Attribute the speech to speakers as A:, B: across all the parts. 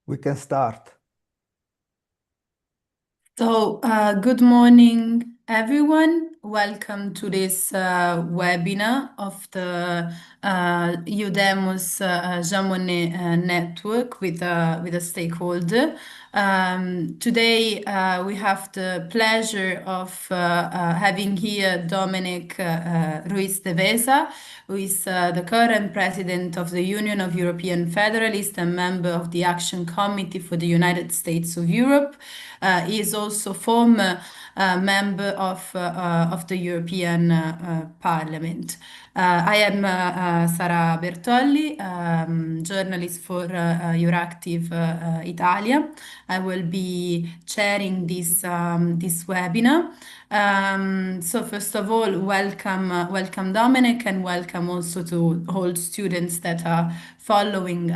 A: We can start.
B: Good morning, everyone. Welcome to this webinar of the Udemos Jean Monnet network with a stakeholder. Today, we have the pleasure of having here Domènec Ruiz Devesa, who is the current president of the Union of European Federalists and member of the Action Committee for the United States of Europe. He is also former member of the European Parliament. I am Sara Bertolli, journalist for Euractiv Italia. I will be chairing this webinar. So first of all, welcome Domènec, and welcome also to all students that are following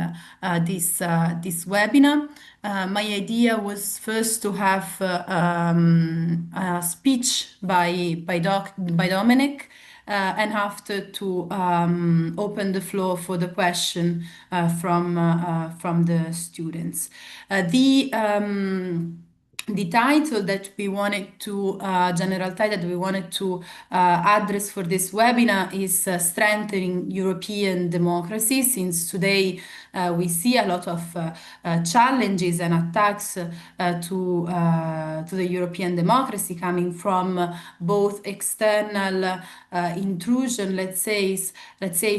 B: this webinar. My idea was first to have a speech by Domènec, and after to open the floor for the question from the students. The title that we wanted to, general title that we wanted to address for this webinar is Strengthening European Democracy, since today we see a lot of challenges and attacks to the European democracy coming from both external intrusion, let's say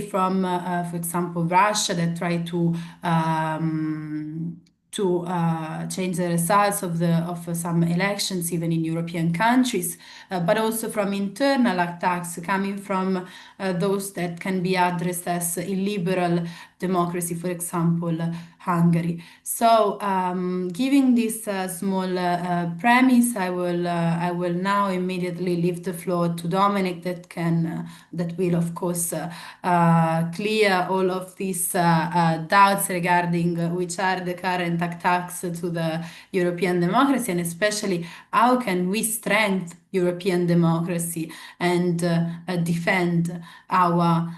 B: from, for example, Russia that try to change the results of some elections, even in European countries, but also from internal attacks coming from those that can be addressed as illiberal democracy, for example, Hungary. So, giving this small premise, I will now immediately leave the floor to Domènec, that will of course clear all of these doubts regarding which are the current attacks to the European democracy, and especially how can we strengthen European democracy and defend our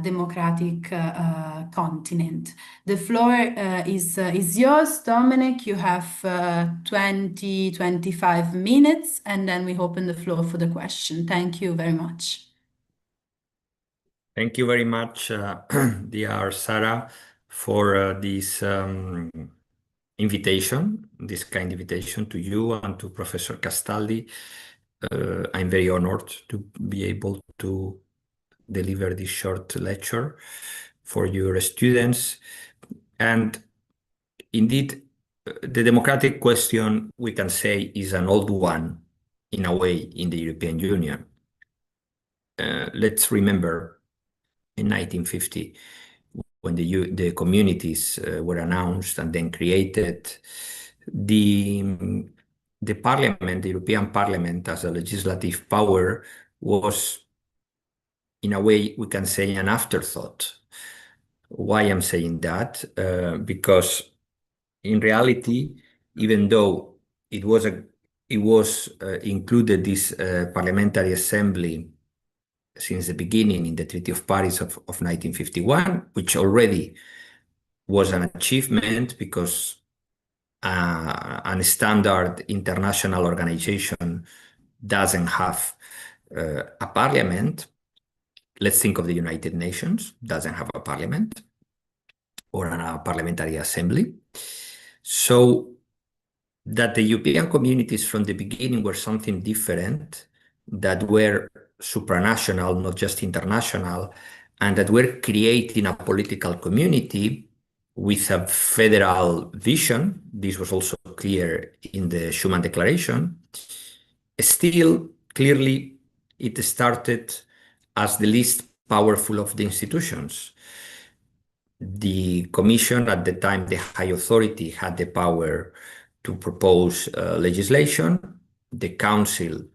B: democratic continent. The floor is yours, Domènec. You have 25 minutes, and then we open the floor for the question. Thank you very much.
C: Thank you very much, dear Sarah, for this invitation, this kind invitation to you and to Professor Castaldi. I'm very honored to be able to deliver this short lecture for your students. And indeed, the democratic question, we can say, is an old one in a way in the European Union. Let's remember in 1950, when the communities were announced and then created, the Parliament, the European Parliament as a legislative power was, in a way, we can say, an afterthought. Why I'm saying that? Because in reality, even though it was included this parliamentary assembly since the beginning in the Treaty of Paris of 1951, which already was an achievement because a standard international organization doesn't have a parliament. Let's think of the United Nations, doesn't have a parliament or a parliamentary assembly. So that the European communities from the beginning were something different, that were supranational, not just international, and that were creating a political community with a federal vision. This was also clear in the Schuman Declaration. Still, clearly, it started as the least powerful of the institutions. The Commission, at the time, the high authority, had the power to propose legislation. The Council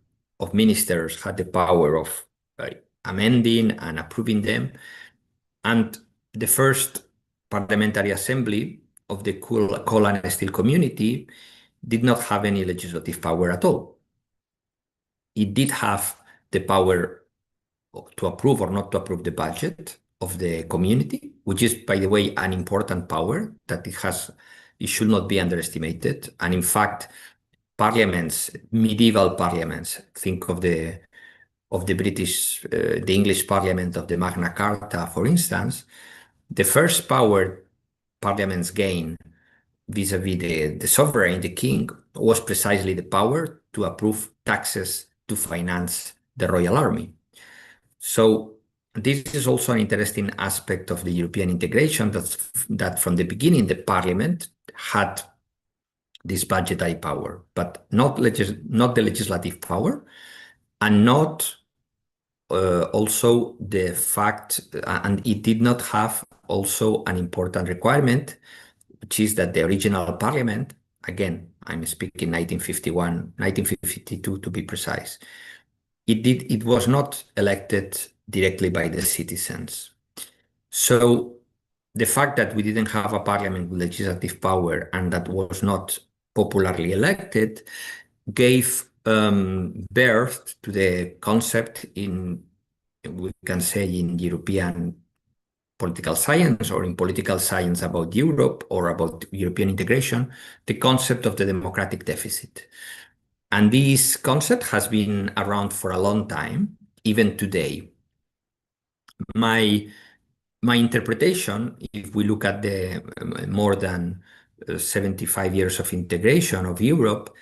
C: of Ministers had the power of amending and approving them. And the first parliamentary assembly of the coal and steel community did not have any legislative power at all. It did have the power to approve or not to approve the budget of the community, which is, by the way, an important power that it has it should not be underestimated. And in fact, parliaments, medieval parliaments, think of the British, the English Parliament of the Magna Carta, for instance, the first power parliaments gain vis-a-vis the sovereign, the king, was precisely the power to approve taxes to finance the royal army. So this is also an interesting aspect of the European integration, that from the beginning the parliament had this budgetary power, but not the legislative power, and not also the fact, and it did not have also an important requirement, which is that the original parliament, again, I'm speaking 1951, 1952 to be precise, it was not elected directly by the citizens. So the fact that we didn't have a parliament with legislative power and that was not popularly elected gave birth to the concept we can say in European political science or in political science about Europe or about European integration, the concept of the democratic deficit. And this concept has been around for a long time, even today. My interpretation, if we look at the more than 75 years of integration of Europe,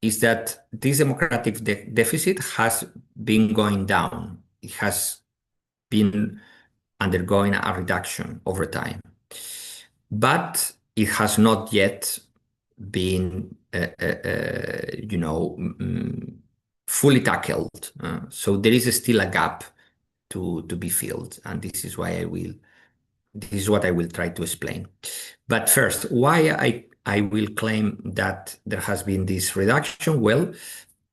C: is that this democratic deficit has been going down. It has been undergoing a reduction over time, but it has not yet been, fully tackled. So there is still a gap to be filled, and this is what I will try to explain. But first, why I will claim that there has been this reduction? Well,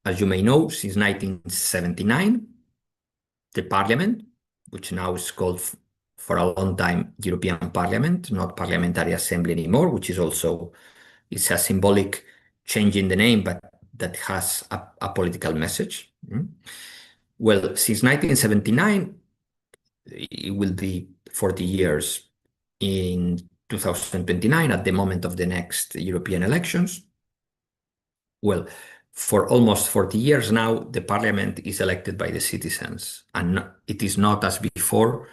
C: as you may know, since 1979, the Parliament, which now is called for a long time European Parliament, not Parliamentary Assembly anymore, which is also a symbolic change in the name, but that has a political message. Well, since 1979, it will be 40 years in 2029 at the moment of the next European elections. Well, for almost 40 years now, the parliament is elected by the citizens, and it is not, as before,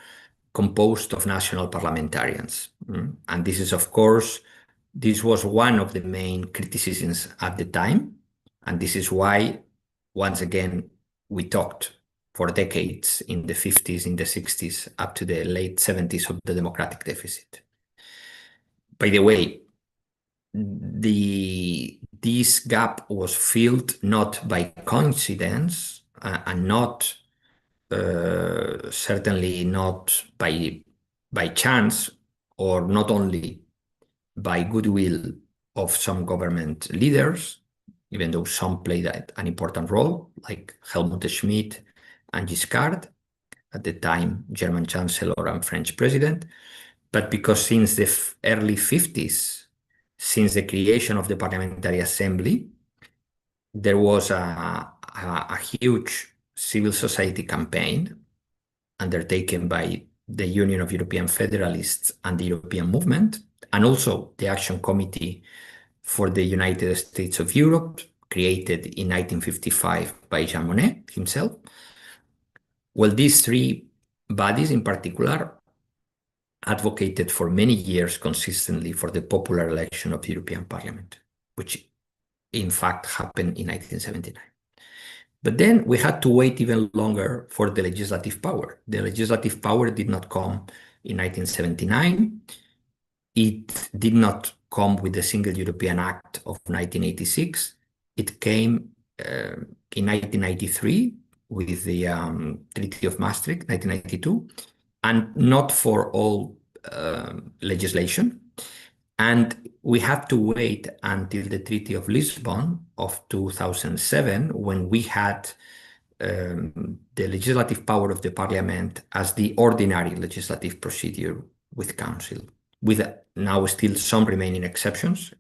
C: composed of national parliamentarians. And this is, of course, this was one of the main criticisms at the time, and this is why, once again, we talked for decades in the 50s, in the 60s, up to the late 70s of the democratic deficit. By the way, this gap was filled not by coincidence and not certainly not by chance, or not only by goodwill of some government leaders, even though some played an important role, like Helmut Schmidt and Giscard, at the time German Chancellor and French President, but because since the early 50s, since the creation of the Parliamentary Assembly, there was a huge civil society campaign undertaken by the Union of European Federalists and the European Movement, and also the Action Committee for the United States of Europe, created in 1955 by Jean Monnet himself. Well, these three bodies in particular advocated for many years consistently for the popular election of the European Parliament, which in fact happened in 1979. But then we had to wait even longer for the legislative power. The legislative power did not come in 1979. It did not come with the Single European Act of 1986. It came in 1993 with the Treaty of Maastricht, 1992, and not for all legislation. And we had to wait until the Treaty of Lisbon of 2007, when we had the legislative power of the Parliament as the ordinary legislative procedure with Council, with now still some remaining exceptions.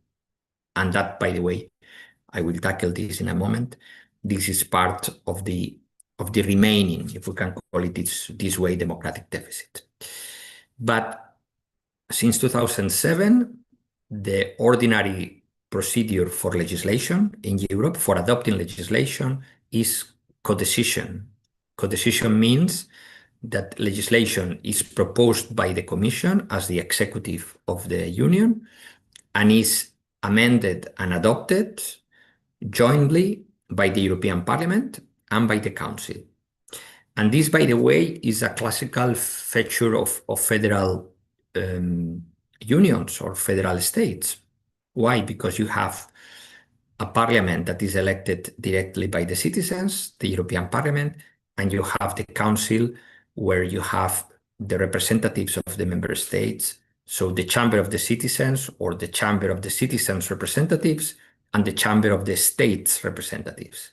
C: And that, by the way, I will tackle this in a moment. This is part of the remaining, if we can call it this way, democratic deficit. But since 2007, the ordinary procedure for legislation in Europe, for adopting legislation, is codecision. Codecision means that legislation is proposed by the Commission as the executive of the Union and is amended and adopted jointly by the European Parliament and by the Council. And this, by the way, is a classical feature of federal unions or federal states. Why? Because you have a parliament that is elected directly by the citizens, the European Parliament, and you have the Council where you have the representatives of the member states. So the Chamber of the Citizens or the Chamber of the Citizens representatives and the Chamber of the States representatives.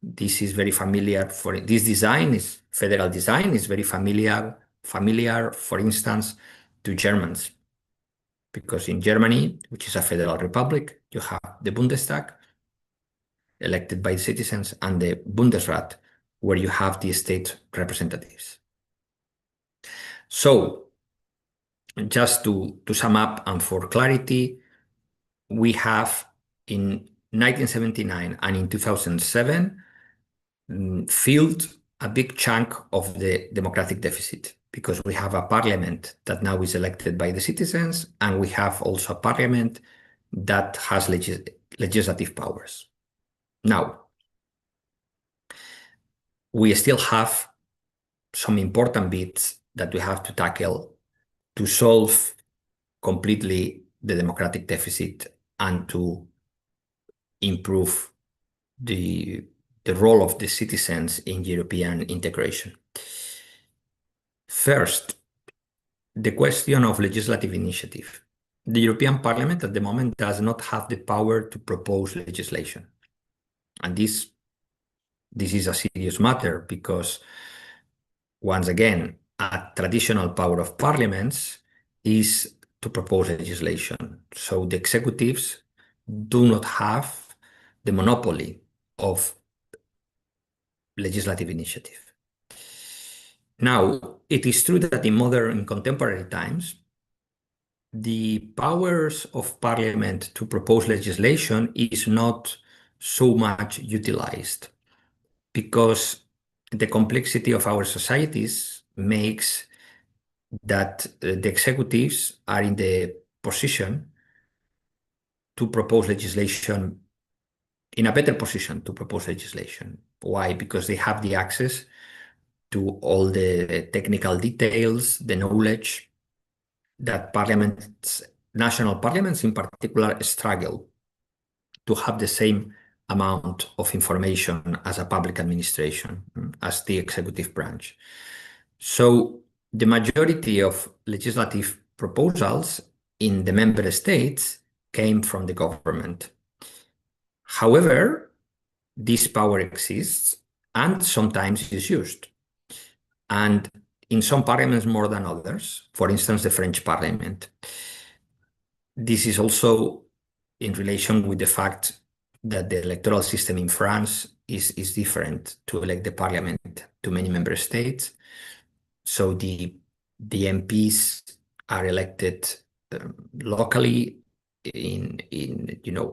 C: This is very familiar for this design is federal design is very familiar, for instance, to Germans. Because in Germany, which is a federal republic, you have the Bundestag, elected by citizens, and the Bundesrat, where you have the state representatives. So, just to sum up and for clarity, we have in 1979 and in 2007 filled a big chunk of the democratic deficit because we have a parliament that now is elected by the citizens, and we have also a parliament that has legislative powers. Now, we still have some important bits that we have to tackle to solve completely the democratic deficit and to improve the role of the citizens in European integration. First, the question of legislative initiative. The European Parliament at the moment does not have the power to propose legislation. And this is a serious matter because, once again, a traditional power of parliaments is to propose legislation. So the executives do not have the monopoly of legislative initiative. Now, it is true that in modern contemporary times, the powers of parliament to propose legislation is not so much utilized because the complexity of our societies makes that the executives are in the position to propose legislation, in a better position to propose legislation. Why? Because they have the access to all the technical details, the knowledge that national parliaments in particular struggle to have the same amount of information as a public administration, as the executive branch. So the majority of legislative proposals in the member states came from the government. However, this power exists and sometimes is used. And in some parliaments more than others, for instance, the French parliament. This is also in relation with the fact that the electoral system in France is different to elect the parliament to many member states. So the MPs are elected locally in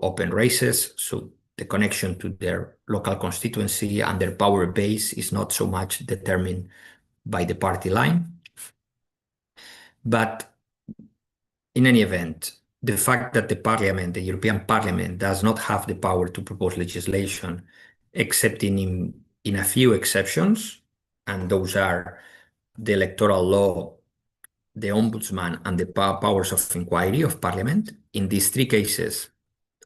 C: open races. So the connection to their local constituency and their power base is not so much determined by the party line. But in any event, the fact that the European Parliament, does not have the power to propose legislation, except in a few exceptions, and those are the electoral law, the ombudsman, and the powers of inquiry of Parliament. In these three cases,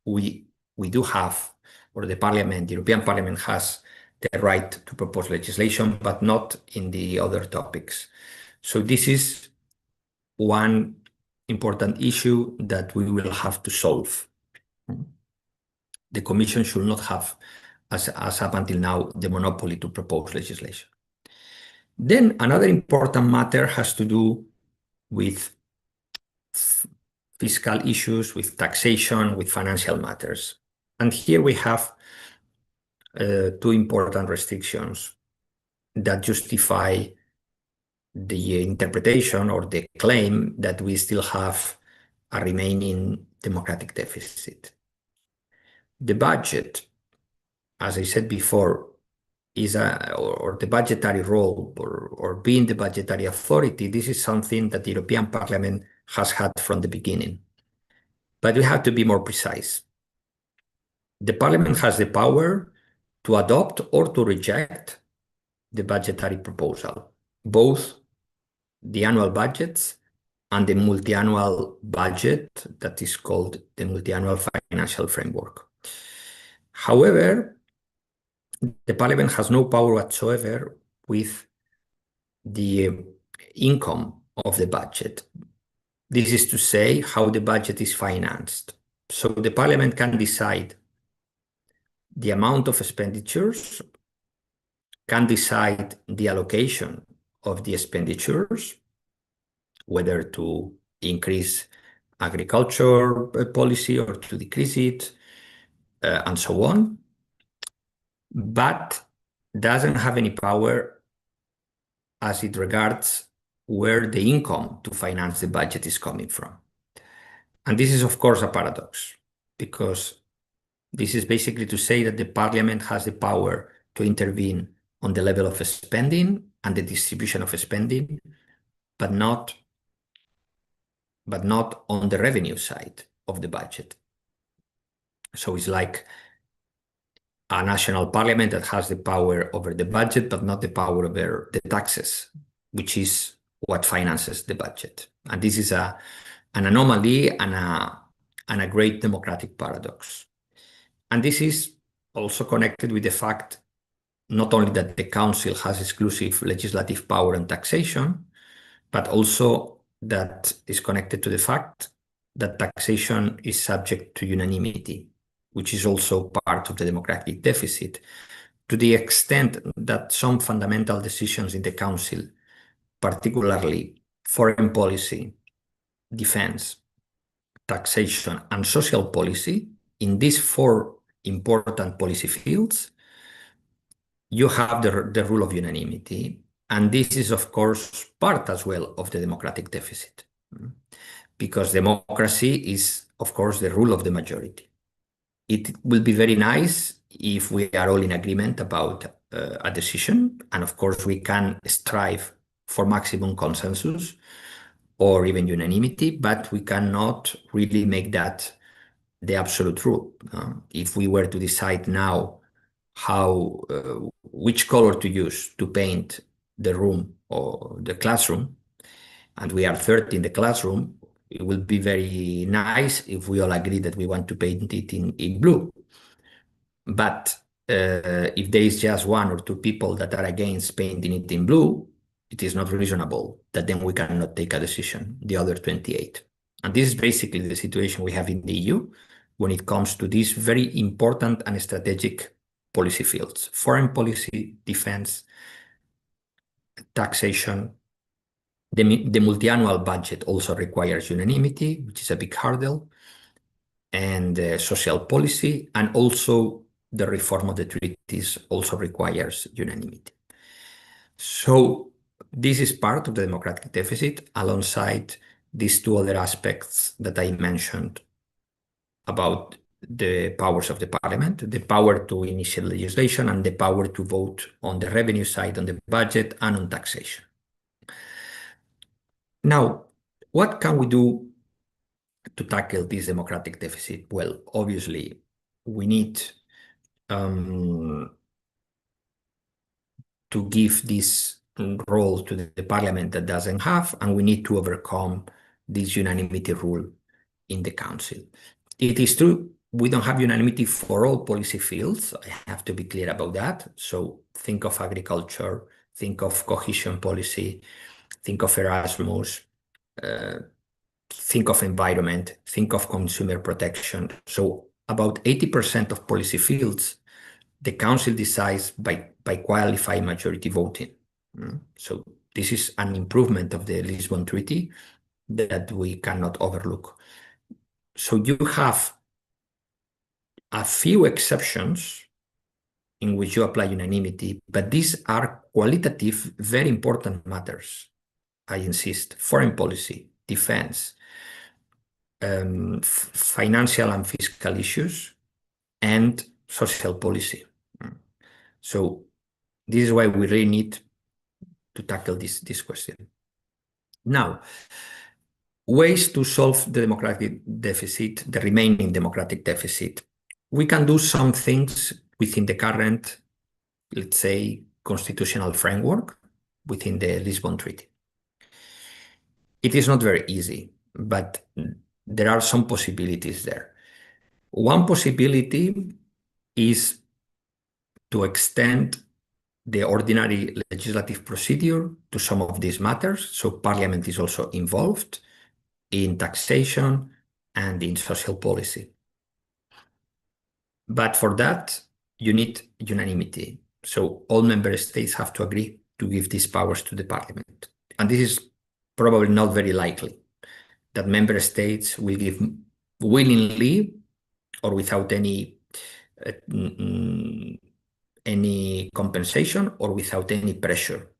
C: we do have, or the European Parliament has the right to propose legislation, but not in the other topics. So this is one important issue that we will have to solve. The Commission should not have, as up until now, the monopoly to propose legislation. Then another important matter has to do with fiscal issues, with taxation, with financial matters. And here we have two important restrictions that justify the interpretation or the claim that we still have a remaining democratic deficit. The budget, as I said before, or the budgetary role or being the budgetary authority, this is something that the European Parliament has had from the beginning. But we have to be more precise. The Parliament has the power to adopt or to reject the budgetary proposal, both the annual budgets and the multi-annual budget that is called the multi-annual financial framework. However, the Parliament has no power whatsoever with the income of the budget. This is to say, how the budget is financed. So the Parliament can decide the amount of expenditures, can decide the allocation of the expenditures, whether to increase agriculture policy or to decrease it, and so on, but doesn't have any power as it regards where the income to finance the budget is coming from. And this is, of course, a paradox, because this is basically to say that the Parliament has the power to intervene on the level of spending and the distribution of spending, but not on the revenue side of the budget. So it's like a national parliament that has the power over the budget, but not the power over the taxes, which is what finances the budget. And this is an anomaly and a great democratic paradox. And this is also connected with the fact not only that the Council has exclusive legislative power on taxation, but also that is connected to the fact that taxation is subject to unanimity, which is also part of the democratic deficit, to the extent that some fundamental decisions in the Council, particularly foreign policy, defense, taxation, and social policy, in these four important policy fields, you have the rule of unanimity. And this is, of course, part as well of the democratic deficit, because democracy is, of course, the rule of the majority. It will be very nice if we are all in agreement about a decision, and of course we can strive for maximum consensus or even unanimity, but we cannot really make that the absolute rule. If we were to decide now which color to use to paint the room or the classroom, and we are 30 in the classroom, it will be very nice if we all agree that we want to paint it in blue. But if there is just one or two people that are against painting it in blue, it is not reasonable that then we cannot take a decision, the other 28. And this is basically the situation we have in the EU when it comes to these very important and strategic policy fields: foreign policy, defense, taxation. The multi-annual budget also requires unanimity, which is a big hurdle, and social policy, and also the reform of the treaties also requires unanimity. So this is part of the democratic deficit alongside these two other aspects that I mentioned about the powers of the parliament, the power to initiate legislation and the power to vote on the revenue side, on the budget, and on taxation. Now, what can we do to tackle this democratic deficit? Well, obviously, we need to give this role to the parliament that doesn't have, and we need to overcome this unanimity rule in the council. It is true, we don't have unanimity for all policy fields. I have to be clear about that. So think of agriculture, think of cohesion policy, think of Erasmus, think of environment, think of consumer protection. So about 80% of policy fields, the council decides by qualified majority voting. So this is an improvement of the Lisbon Treaty that we cannot overlook. So you have a few exceptions in which you apply unanimity, but these are qualitative, very important matters. I insist: foreign policy, defense, financial and fiscal issues, and social policy. So this is why we really need to tackle this question. Now, ways to solve the democratic deficit, the remaining democratic deficit. We can do some things within the current, let's say, constitutional framework within the Lisbon Treaty. It is not very easy, but there are some possibilities there. One possibility is to extend the ordinary legislative procedure to some of these matters, so Parliament is also involved in taxation and in social policy. But for that, you need unanimity. So all member states have to agree to give these powers to the Parliament. And this is probably not very likely that member states will give willingly or without any compensation or without any pressure,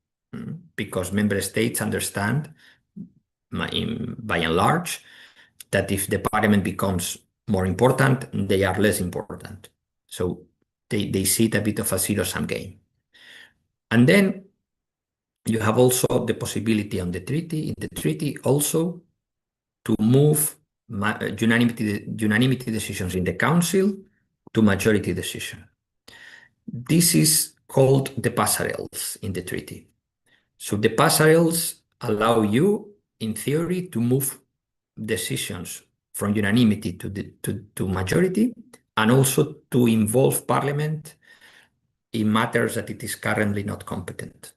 C: because member states understand, by and large, that if the Parliament becomes more important, they are less important. So they see it a bit of a zero-sum game. And then you have also the possibility in the treaty also to move unanimity decisions in the Council to majority decision. This is called the passerelles in the treaty. So the passerelles allow you, in theory, to move decisions from unanimity to majority, and also to involve Parliament in matters that it is currently not competent.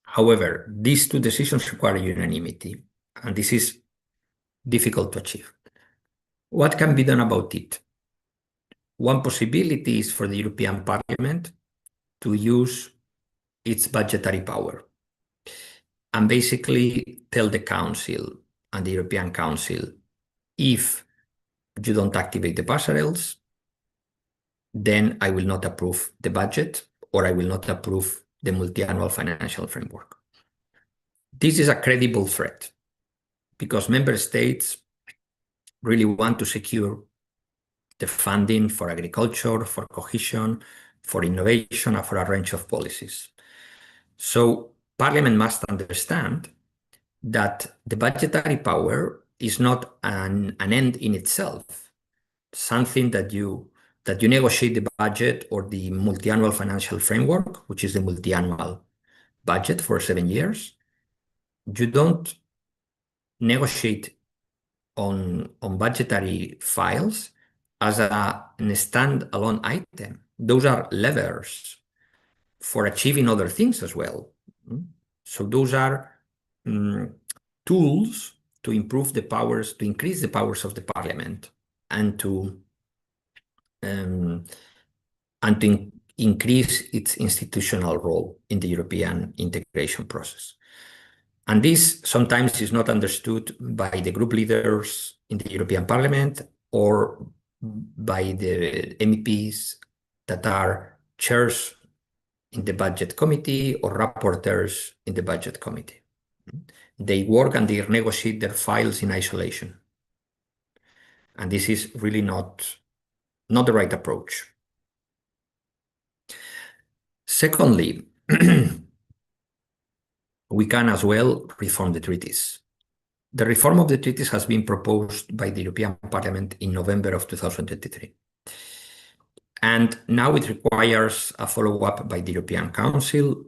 C: However, these two decisions require unanimity, and this is difficult to achieve. What can be done about it? One possibility is for the European Parliament to use its budgetary power and basically tell the Council and the European Council, if you don't activate the passerelles, then I will not approve the budget, or I will not approve the multi-annual financial framework. This is a credible threat because member states really want to secure the funding for agriculture, for cohesion, for innovation, and for a range of policies. So Parliament must understand that the budgetary power is not an end in itself, something that you negotiate the budget or the multi-annual financial framework, which is the multi-annual budget for 7 years. You don't negotiate on budgetary files as a standalone item. Those are levers for achieving other things as well. So those are tools to improve the powers, to increase the powers of the Parliament, and to increase its institutional role in the European integration process. And this sometimes is not understood by the group leaders in the European Parliament or by the MEPs that are chairs in the budget committee or rapporteurs in the budget committee. They work and they negotiate their files in isolation. And this is really not the right approach. Secondly, we can as well reform the treaties. The reform of the treaties has been proposed by the European Parliament in November of 2023. And now it requires a follow-up by the European Council,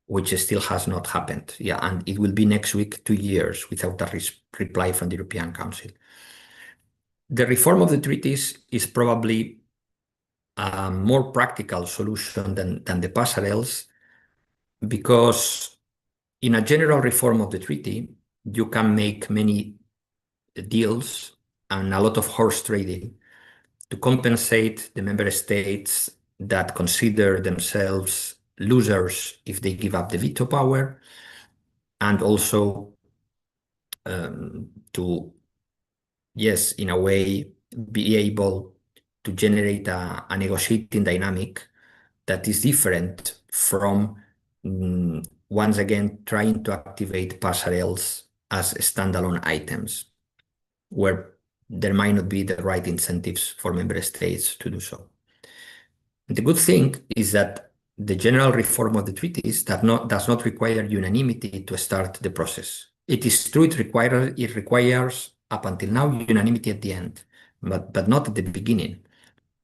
C: which still has not happened. Yeah, and it will be next week, 2 years, without a reply from the European Council. The reform of the treaties is probably a more practical solution than the passerelles, because in a general reform of the treaty, you can make many deals and a lot of horse trading to compensate the member states that consider themselves losers if they give up the veto power, and also to, yes, in a way, be able to generate a negotiating dynamic that is different from, once again, trying to activate passerelles as standalone items. where there might not be the right incentives for member states to do so. The good thing is that the general reform of the treaties does not require unanimity to start the process. It is true it requires up until now unanimity at the end, but not at the beginning.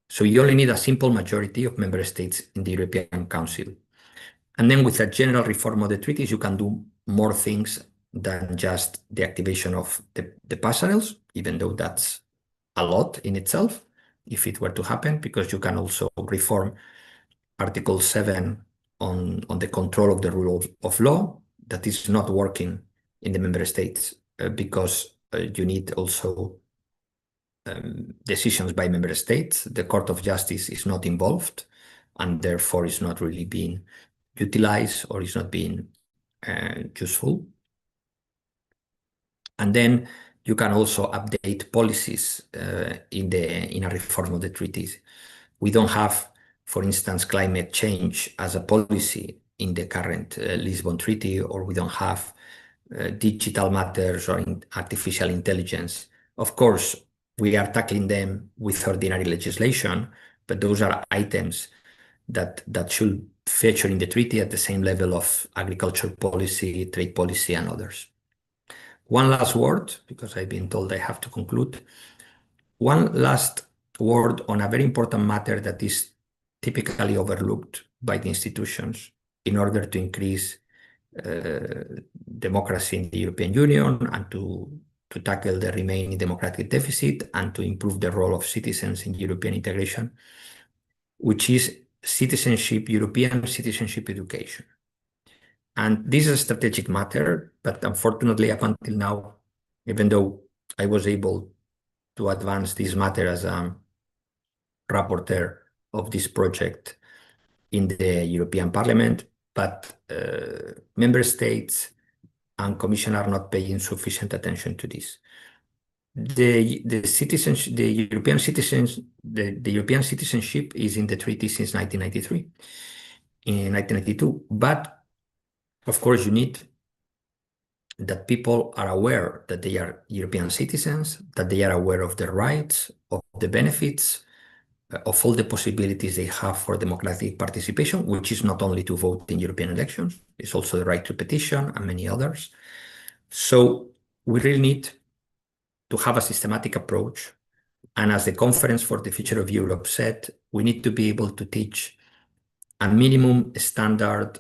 C: So you only need a simple majority of member states in the European Council. And then with a general reform of the treaties, you can do more things than just the activation of the passerelles, even though that's a lot in itself, if it were to happen, because you can also reform Article 7 on the control of the rule of law that is not working in the member states because you need also decisions by member states. The Court of Justice is not involved and therefore is not really being utilized or is not being useful. And then you can also update policies in a reform of the treaties. We don't have, for instance, climate change as a policy in the current Lisbon Treaty, or we don't have digital matters or artificial intelligence. Of course, we are tackling them with ordinary legislation, but those are items that should feature in the treaty at the same level of agriculture policy, trade policy, and others. One last word, because I've been told I have to conclude. One last word on a very important matter that is typically overlooked by the institutions in order to increase democracy in the European Union and to tackle the remaining democratic deficit and to improve the role of citizens in European integration, which is citizenship, European citizenship education. And this is a strategic matter, but unfortunately, up until now, even though I was able to advance this matter as a rapporteur of this project in the European Parliament, but member states and Commission are not paying sufficient attention to this. The citizens, the European citizens, the European citizenship is in the treaty since 1993, in 1992. But of course, you need that people are aware that they are European citizens, that they are aware of their rights, of the benefits, of all the possibilities they have for democratic participation, which is not only to vote in European elections, it's also the right to petition and many others. So we really need to have a systematic approach. And as the Conference for the Future of Europe said, we need to be able to teach a minimum standard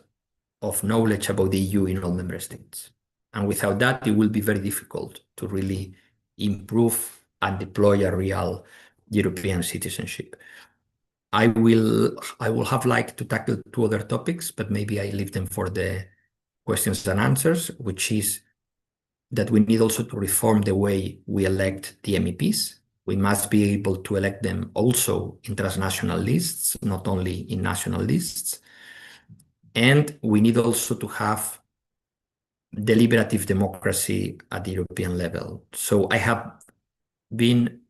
C: of knowledge about the EU in all member states. And without that, it will be very difficult to really improve and deploy a real European citizenship. I will have liked to tackle two other topics, but maybe I leave them for the questions and answers, which is that we need also to reform the way we elect the MEPs. We must be able to elect them also in transnational lists, not only in national lists. And we need also to have deliberative democracy at the European level. So I have been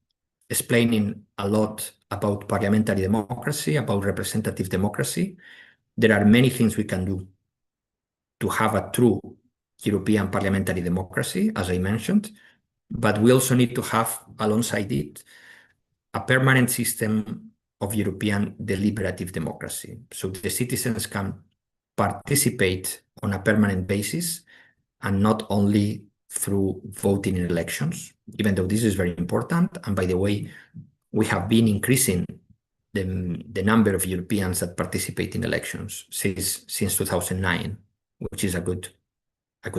C: explaining a lot about parliamentary democracy, about representative democracy. There are many things we can do to have a true European parliamentary democracy, as I mentioned, but we also need to have alongside it a permanent system of European deliberative democracy. So the citizens can participate on a permanent basis and not only through voting in elections, even though this is very important. And by the way, we have been increasing the number of Europeans that participate in elections since 2009, which is a good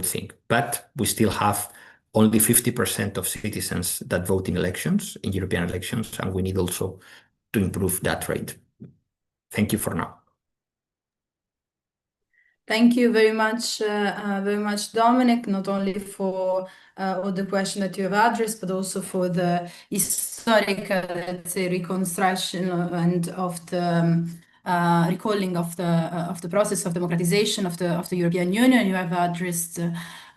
C: thing. But we still have only 50% of citizens that vote in elections, in European elections, and we need also to improve that rate. Thank you for now.
B: Thank you very much, Domènec, not only for all the questions that you have addressed, but also for the historical, let's say, reconstruction and of the recalling of the process of democratization of the European Union. You have addressed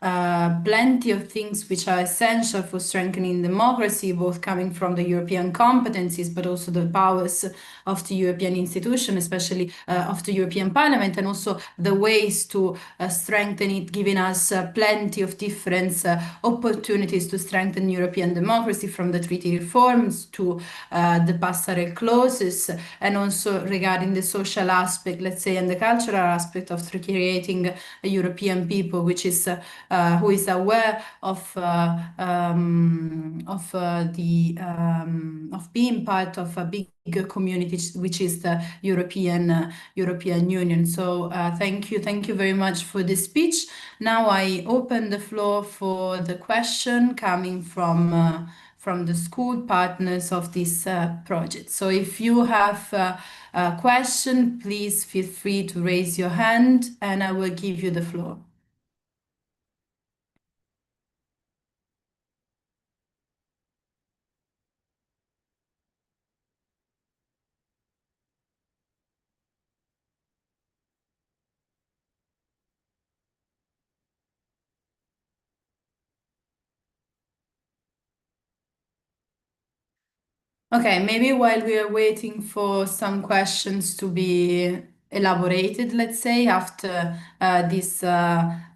B: plenty of things which are essential for strengthening democracy, both coming from the European competencies, but also the powers of the European institution, especially of the European Parliament, and also the ways to strengthen it, giving us plenty of different opportunities to strengthen European democracy, from the treaty reforms to the passerelle clauses, and also regarding the social aspect, let's say, and the cultural aspect of creating a European people, which is who is aware of of being part of a big community, which is the European Union. So thank you very much for this speech. Now I open the floor for the question coming from the school partners of this project. So if you have a question, please feel free to raise your hand and I will give you the floor. Okay, maybe while we are waiting for some questions to be elaborated, let's say, after this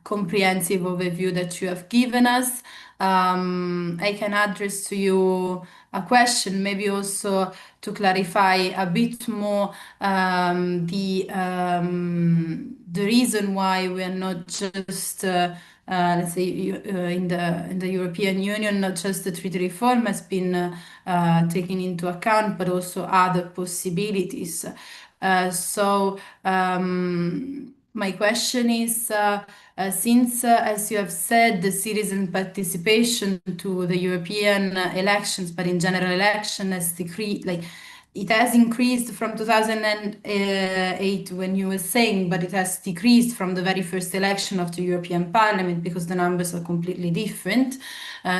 B: comprehensive overview that you have given us, I can address to you a question, maybe also to clarify a bit more the reason why we are not just let's say in the European Union, not just the treaty reform has been taken into account, but also other possibilities. My question is, since, as you have said, the citizen participation to the European elections, but in general election has decreased, like it has increased from 2008 when you were saying, but it has decreased from the very first election of the European Parliament because the numbers are completely different.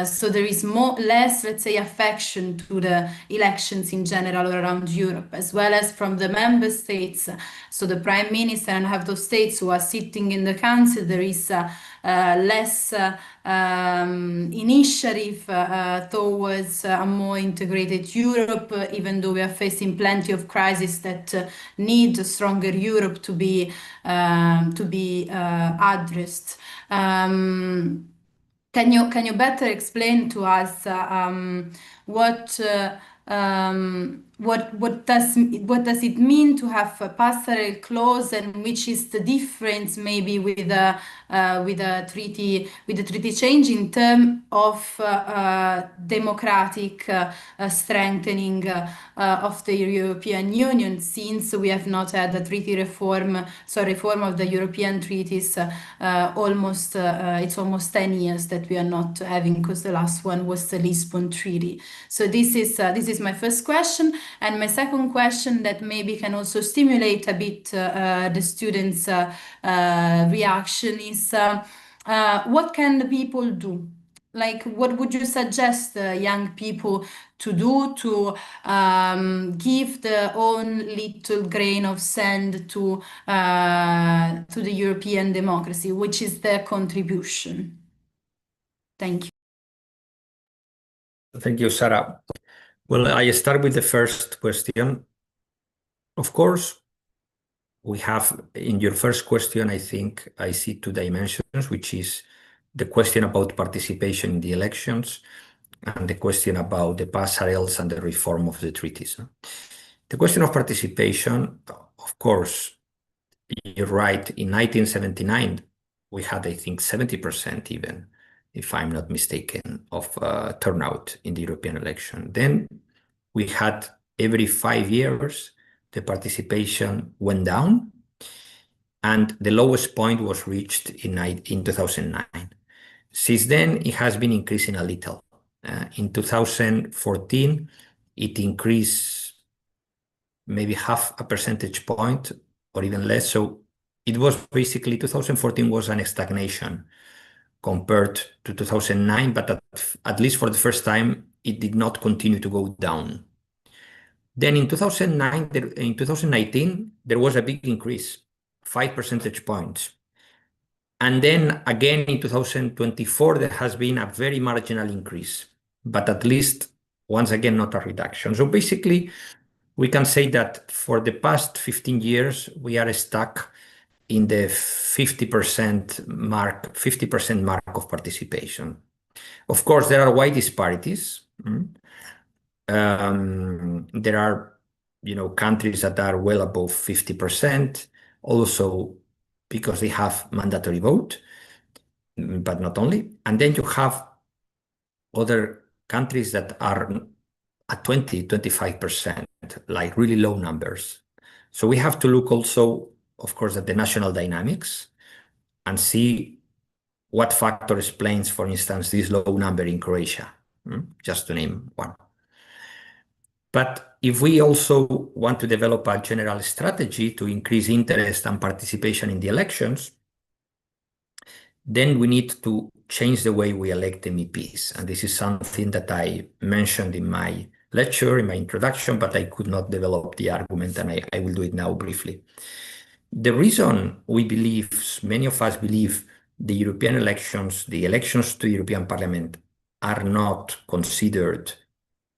B: So there is less, let's say, affection to the elections in general around Europe, as well as from the member states. So the Prime Minister and half those states who are sitting in the council, there is less initiative towards a more integrated Europe, even though we are facing plenty of crises that need a stronger Europe to be addressed. Can you better explain to us what does it mean to have a passerelle clause, and which is the difference maybe with a treaty change in terms of democratic strengthening of the European Union, since we have not had a treaty reform, so reform of the European treaties it's almost 10 years that we are not having, because the last one was the Lisbon Treaty. So this is my first question, and my second question that maybe can also stimulate a bit the students' reaction is what can the people do? Like, what would you suggest young people to do to give their own little grain of sand to the European democracy, which is their contribution? Thank you.
C: Thank you, Sarah. Well, I start with the first question. Of course, we have in your first question, I think I see two dimensions, which is the question about participation in the elections and the question about the passerelles and the reform of the treaties. The question of participation, of course, you're right. In 1979, we had, I think, 70% even, if I'm not mistaken, of turnout in the European election. Then we had every 5 years, the participation went down, and the lowest point was reached in 2009. Since then, it has been increasing a little. In 2014, it increased maybe half a percentage point or even less. So it was basically 2014 was an stagnation compared to 2009, but at least for the first time, it did not continue to go down. Then in 2019, there was a big increase, 5 percentage points. And then again in 2024, there has been a very marginal increase, but at least once again, not a reduction. So basically, we can say that for the past 15 years, we are stuck in the 50% mark, 50% mark of participation. Of course, there are wide disparities. There are, countries that are well above 50%, also because they have mandatory vote, but not only. And then you have other countries that are at 20, 25%, like really low numbers. So we have to look also, of course, at the national dynamics and see what factor explains, for instance, this low number in Croatia, just to name one. But if we also want to develop a general strategy to increase interest and participation in the elections, then we need to change the way we elect MEPs. And this is something that I mentioned in my lecture, in my introduction, but I could not develop the argument, and I will do it now briefly. The reason we believe, many of us believe, the European elections, the elections to European Parliament are not considered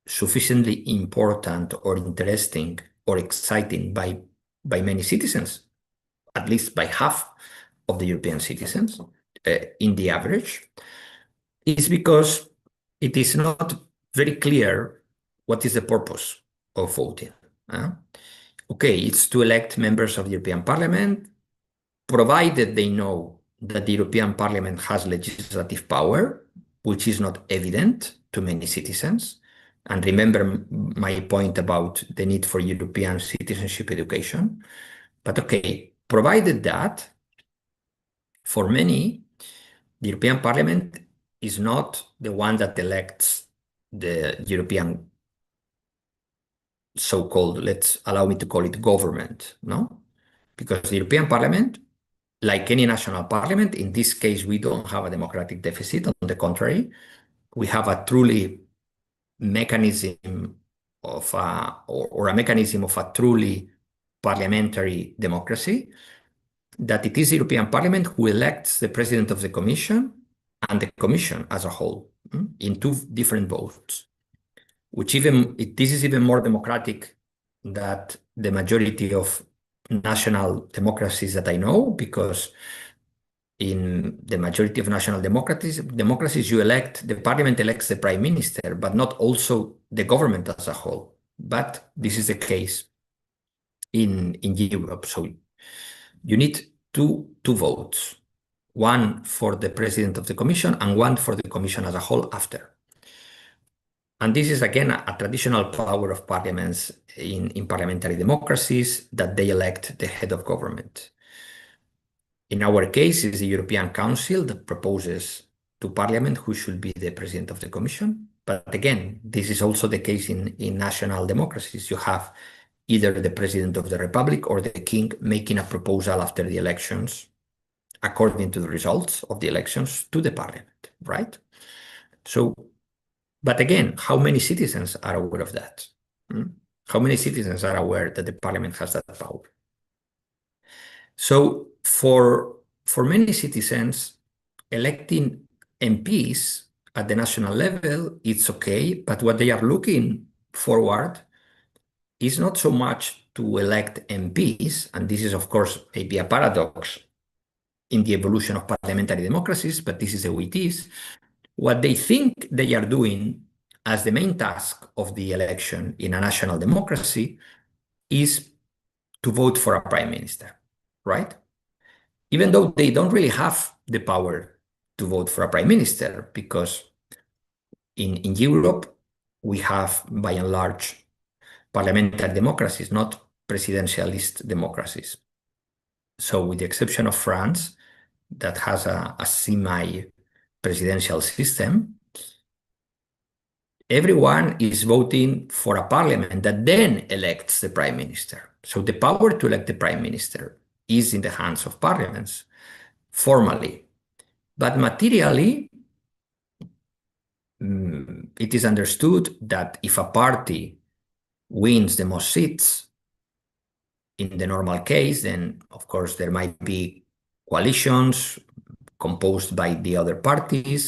C: sufficiently important or interesting or exciting by many citizens, at least by half of the European citizens, in the average, is because it is not very clear what is the purpose of voting. Okay, it's to elect members of the European Parliament, provided they know that the European Parliament has legislative power, which is not evident to many citizens. And remember my point about the need for European citizenship education. But okay, provided that, for many, the European Parliament is not the one that elects the European so-called, let's allow me to call it government, no? Because the European Parliament, like any national parliament, in this case, we don't have a democratic deficit. On the contrary, we have a truly mechanism of a mechanism of a truly parliamentary democracy, that it is the European Parliament who elects the President of the Commission and the Commission as a whole in two different votes, which this is even more democratic than the majority of national democracies that I know, because in the majority of national democracies, the parliament elects the prime minister, but not also the government as a whole. But this is the case in Europe. So you need two votes, one for the president of the commission and one for the commission as a whole after. And this is, again, a traditional power of parliaments in parliamentary democracies, that they elect the head of government. In our case, it's the European Council that proposes to Parliament who should be the President of the Commission. But again, this is also the case in national democracies. You have either the President of the Republic or the King making a proposal after the elections, according to the results of the elections, to the Parliament, right? So, but again, how many citizens are aware of that? How many citizens are aware that the Parliament has that power? So for many citizens, electing MPs at the national level, it's okay, but what they are looking forward is not so much to elect MPs, and this is, of course, maybe a paradox in the evolution of parliamentary democracies, but this is the way it is. What they think they are doing as the main task of the election in a national democracy is to vote for a prime minister, right? Even though they don't really have the power to vote for a prime minister, because in Europe, we have, by and large, parliamentary democracies, not presidentialist democracies. So with the exception of France, that has a semi-presidential system, everyone is voting for a parliament that then elects the prime minister. So the power to elect the prime minister is in the hands of parliaments, formally. But materially, it is understood that if a party wins the most seats, in the normal case, then of course there might be coalitions composed by the other parties.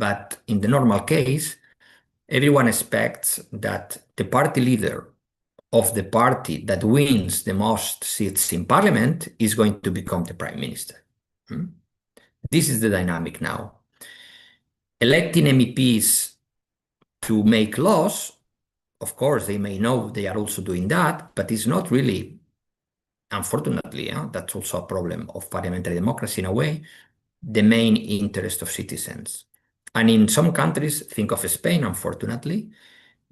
C: But in the normal case, everyone expects that the party leader of the party that wins the most seats in parliament is going to become the prime minister. This is the dynamic now. Electing MEPs to make laws, of course, they may know they are also doing that, but it's not really, unfortunately, that's also a problem of parliamentary democracy in a way, the main interest of citizens. And in some countries, think of Spain, unfortunately,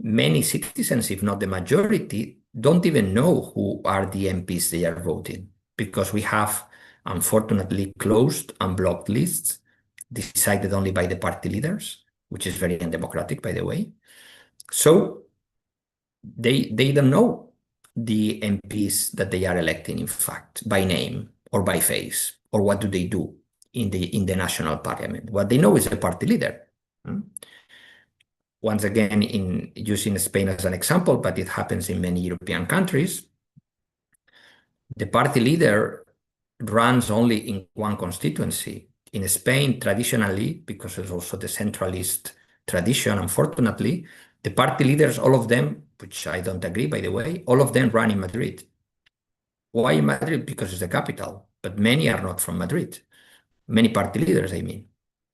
C: many citizens, if not the majority, don't even know who are the MPs they are voting, because we have, unfortunately, closed and blocked lists decided only by the party leaders, which is very undemocratic, by the way. So they don't know the MPs that they are electing, in fact, by name or by face, or what do they do in the national parliament. What they know is the party leader. Once again, in using Spain as an example, but it happens in many European countries, the party leader runs only in one constituency. In Spain, traditionally, because it's also the centralist tradition, unfortunately, the party leaders, all of them, which I don't agree, by the way, all of them run in Madrid. Why in Madrid? Because it's the capital, but many are not from Madrid. Many party leaders, I mean,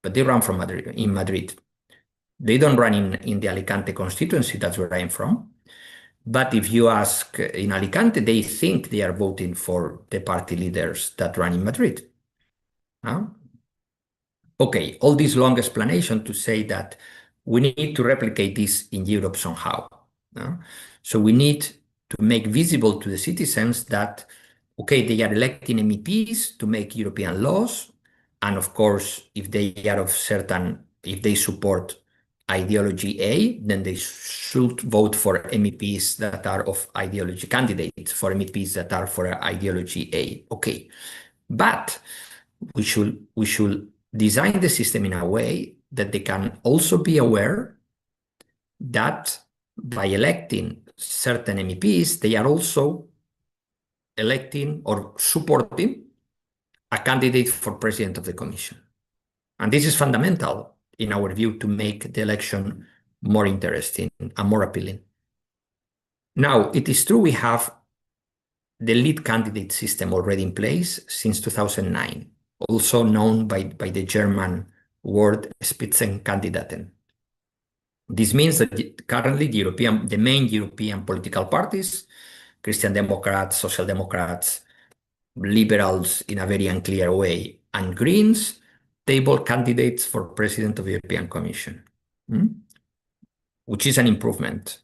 C: but they run from Madrid, in Madrid. They don't run in the Alicante constituency, that's where I'm from. But if you ask in Alicante, they think they are voting for the party leaders that run in Madrid. Okay, all this long explanation to say that we need to replicate this in Europe somehow. So we need to make visible to the citizens that, okay, they are electing MEPs to make European laws. And of course, if they are of certain, if they support ideology A, then they should vote for MEPs that are of ideology, candidates for MEPs that are for ideology A. Okay, but we should design the system in a way that they can also be aware that by electing certain MEPs, they are also electing or supporting a candidate for president of the Commission. And this is fundamental, in our view, to make the election more interesting and more appealing. Now, it is true we have the lead candidate system already in place since 2009, also known by the German word Spitzenkandidaten. This means that currently the main European political parties, Christian Democrats, Social Democrats, Liberals in a very unclear way, and Greens, table candidates for President of the European Commission, which is an improvement,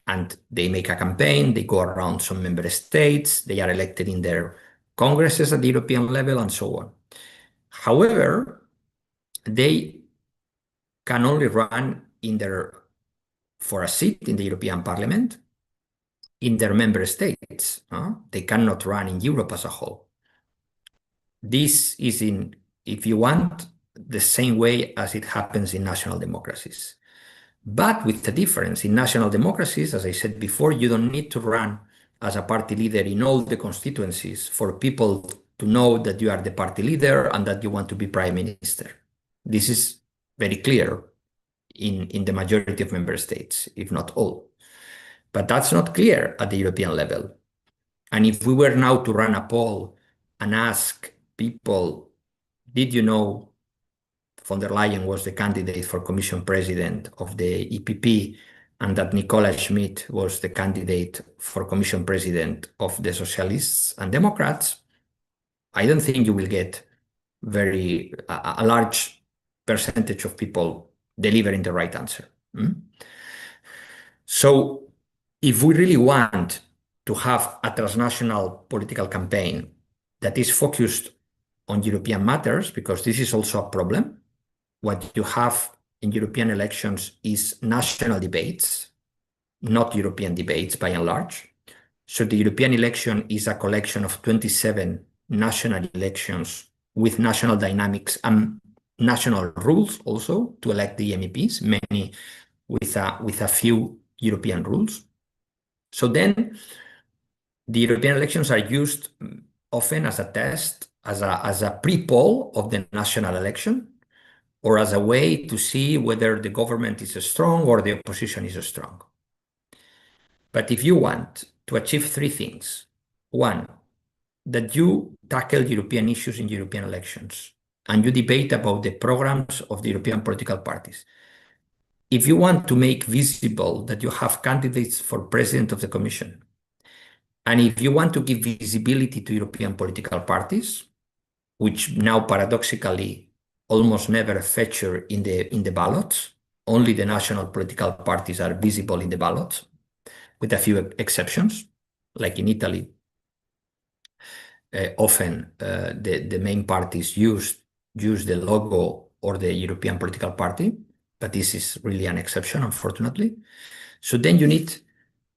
C: And they make a campaign, they go around some member states, they are elected in their congresses at the European level, and so on. However, they can only run for a seat in the European Parliament in their member states. They cannot run in Europe as a whole. This is if you want, the same way as it happens in national democracies. But with the difference, in national democracies, as I said before, you don't need to run as a party leader in all the constituencies for people to know that you are the party leader and that you want to be prime minister. This is very clear in the majority of member states, if not all. But that's not clear at the European level. And if we were now to run a poll and ask people, did you know von der Leyen was the candidate for Commission President of the EPP and that Nicola Schmidt was the candidate for Commission President of the Socialists and Democrats, I don't think you will get a large percentage of people delivering the right answer. So if we really want to have a transnational political campaign that is focused on European matters, because this is also a problem, what you have in European elections is national debates, not European debates by and large. So the European election is a collection of 27 national elections with national dynamics and national rules also to elect the MEPs, many with a few European rules. So then the European elections are used often as a test as a pre-poll of the national election, or as a way to see whether the government is strong or the opposition is strong. But if you want to achieve three things: one, that you tackle European issues in European elections and you debate about the programs of the European political parties. If you want to make visible that you have candidates for president of the Commission, and if you want to give visibility to European political parties, which now paradoxically almost never feature in the ballots, only the national political parties are visible in the ballots, with a few exceptions, like in Italy. Often the main parties use the logo or the European political party, but this is really an exception, unfortunately. So then you need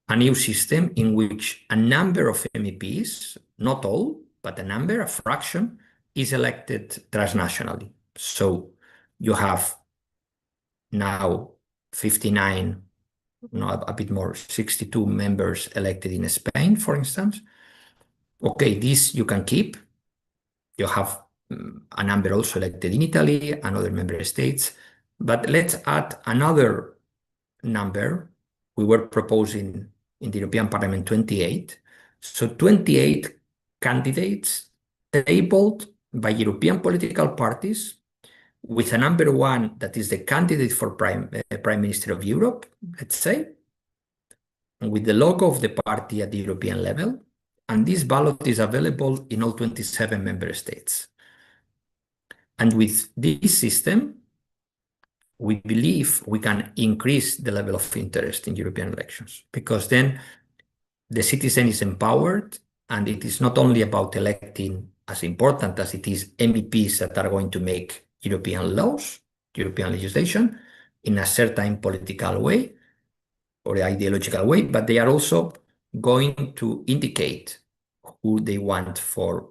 C: a new system in which a number of MEPs, not all, but a number, a fraction, is elected transnationally. So you have now 59, no, a bit more, 62 members elected in Spain, for instance. Okay, this you can keep. You have a number also elected in Italy and other member states, but let's add another number. We were proposing in the European Parliament 28. So 28 candidates tabled by European political parties, with a number one that is the candidate for Prime Minister of Europe, let's say, with the logo of the party at the European level. And this ballot is available in all 27 member states. And with this system, we believe we can increase the level of interest in European elections, because then the citizen is empowered, and it is not only about electing, as important as it is, MEPs that are going to make European laws, European legislation, in a certain political way or ideological way, but they are also going to indicate who they want for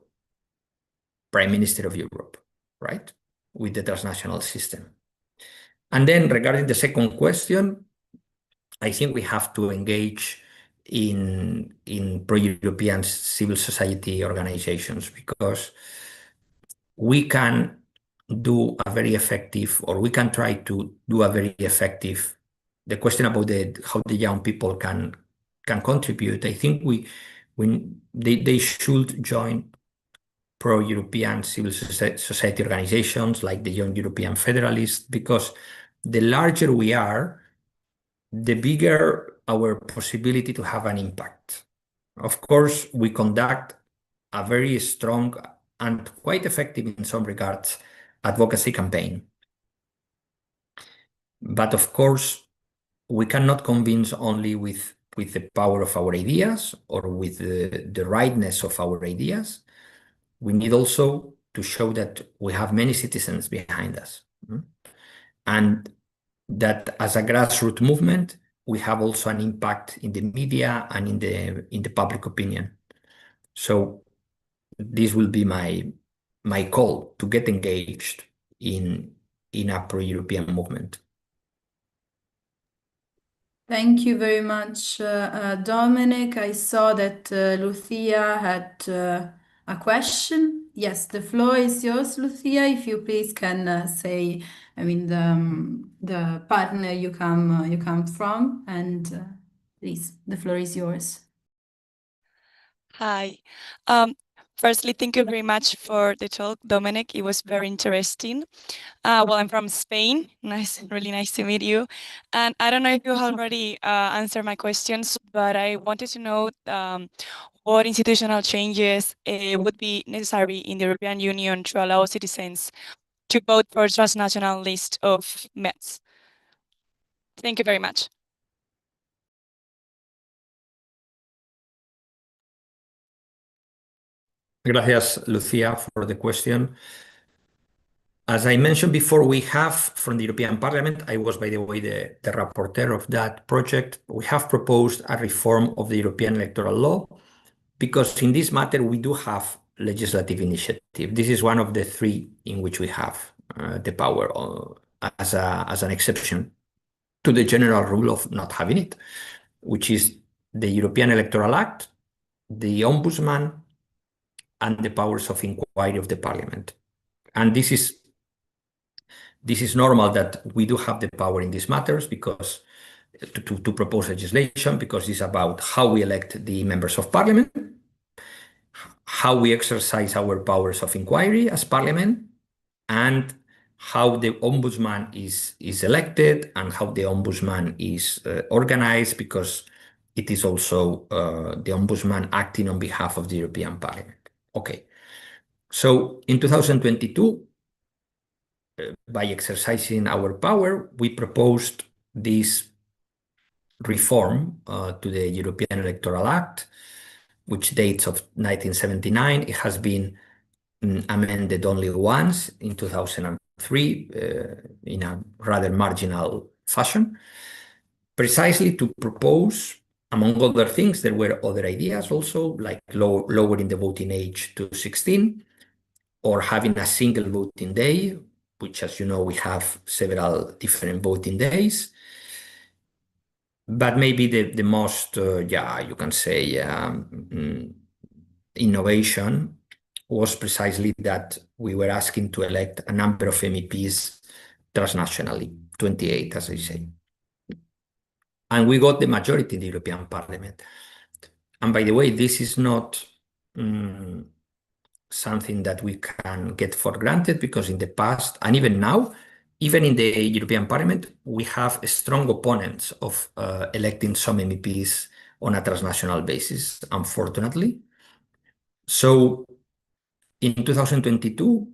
C: Prime Minister of Europe, right? With the transnational system. And then regarding the second question, I think we have to engage in pro-European civil society organizations, because we can do a very effective, or we can try to do a very effective, the question about how the young people can contribute. I think they should join pro-European civil society organizations like the Young European Federalists, because the larger we are, the bigger our possibility to have an impact. Of course, we conduct a very strong and quite effective in some regards advocacy campaign. But of course, we cannot convince only with the power of our ideas or with the rightness of our ideas. We need also to show that we have many citizens behind us, and that as a grassroots movement, we have also an impact in the media and in the public opinion. So this will be my call, to get engaged in a pro-European movement.
B: Thank you very much, Dominic. I saw that Lucia had a question. Yes, the floor is yours, Lucia. If you please can say, I mean, the partner you come from, and please, the floor is yours.
A: Hi. Firstly, thank you very much for the talk, Dominic. It was very interesting. Well, I'm from Spain. Really nice to meet you. And I don't know if you already answered my questions, but I wanted to know what institutional changes would be necessary in the European Union to allow citizens to vote for a transnational list of MEPs. Thank you very much.
C: Gracias, Lucia, for the question. As I mentioned before, we have from the European Parliament, I was, by the way, the rapporteur of that project, we have proposed a reform of the European electoral law, because in this matter, we do have legislative initiative. This is one of the three in which we have the power as an exception to the general rule of not having it, which is the European Electoral Act, the Ombudsman, and the powers of inquiry of the parliament. And this is normal that we do have the power in these matters because to propose legislation, because it's about how we elect the members of parliament, how we exercise our powers of inquiry as parliament, and how the ombudsman is elected and how the ombudsman is organized, because it is also the ombudsman acting on behalf of the European Parliament. Okay, so in 2022, by exercising our power, we proposed this reform to the European Electoral Act, which dates of 1979. It has been amended only once in 2003 in a rather marginal fashion, precisely to propose, among other things, there were other ideas also, like lowering the voting age to 16, or having a single voting day, which, as you know, we have several different voting days. But maybe the most, you can say, innovation was precisely that we were asking to elect a number of MEPs transnationally, 28, as I say. And we got the majority in the European Parliament. And by the way, this is not something that we can get for granted, because in the past, and even now, even in the European Parliament, we have strong opponents of electing some MEPs on a transnational basis, unfortunately. So in 2022,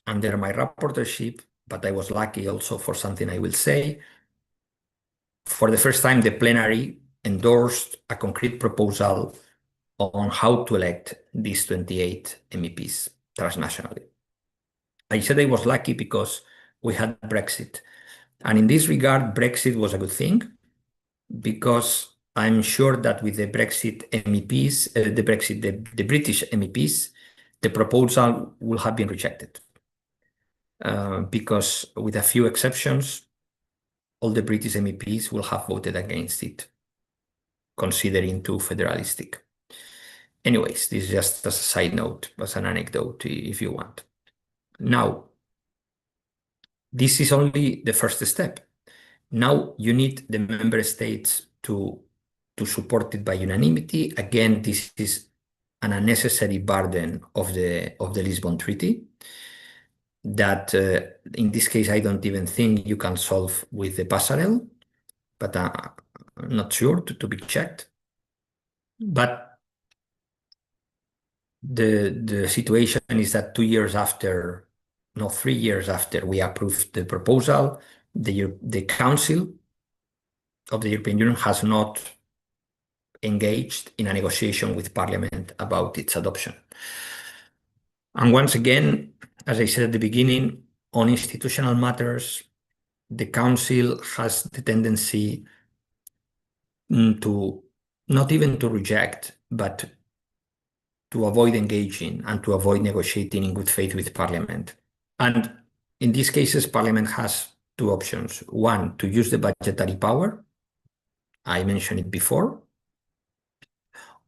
C: under my rapporteurship, but I was lucky also for something I will say, for the first time, the plenary endorsed a concrete proposal on how to elect these 28 MEPs transnationally. I said I was lucky because we had Brexit. And in this regard, Brexit was a good thing, because I'm sure that with the Brexit MEPs, the British MEPs, the proposal will have been rejected. Because with a few exceptions, all the British MEPs will have voted against it, considering too federalistic. Anyways, this is just as a side note, as an anecdote, if you want. Now, this is only the first step. Now you need the member states to support it by unanimity. Again, this is an unnecessary burden of the Lisbon Treaty that in this case I don't even think you can solve with the passerelle, but I'm not sure, to be checked. But the situation is that 3 years after we approved the proposal, the Council of the European Union has not engaged in a negotiation with Parliament about its adoption. And once again, as I said at the beginning, on institutional matters, the Council has the tendency to not even to reject, but to avoid engaging and to avoid negotiating in good faith with Parliament. And in these cases, Parliament has two options. One, to use the budgetary power, I mentioned it before,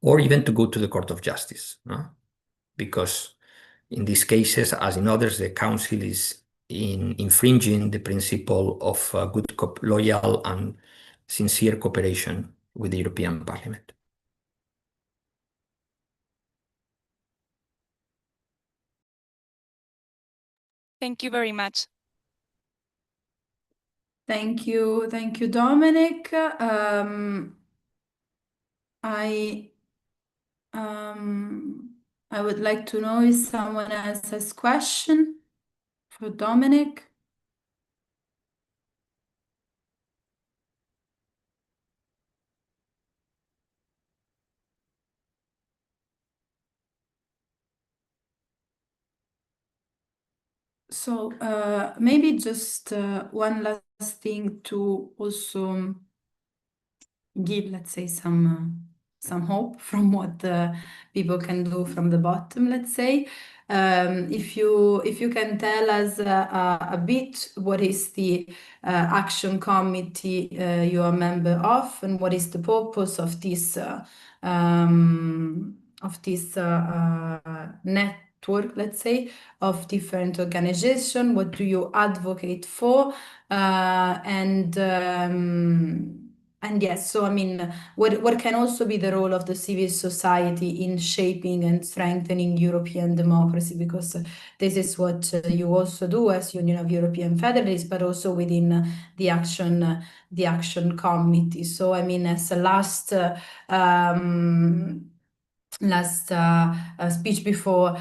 C: or even to go to the Court of Justice, because in these cases, as in others, the Council is infringing the principle of good, loyal and sincere cooperation with the European Parliament.
A: Thank you very much.
B: Thank you, Domènec. I would like to know if someone else has question for Domènec. So maybe just one last thing to also give, let's say, some hope from what people can do from the bottom, let's say. If you can tell us a bit what is the action committee you are a member of, and what is the purpose of this network, let's say, of different organizations. What do you advocate for? And yes, so I mean, what can also be the role of the civil society in shaping and strengthening European democracy? Because this is what you also do as Union of European Federalists, but also within the action committee. So I mean, as a last speech before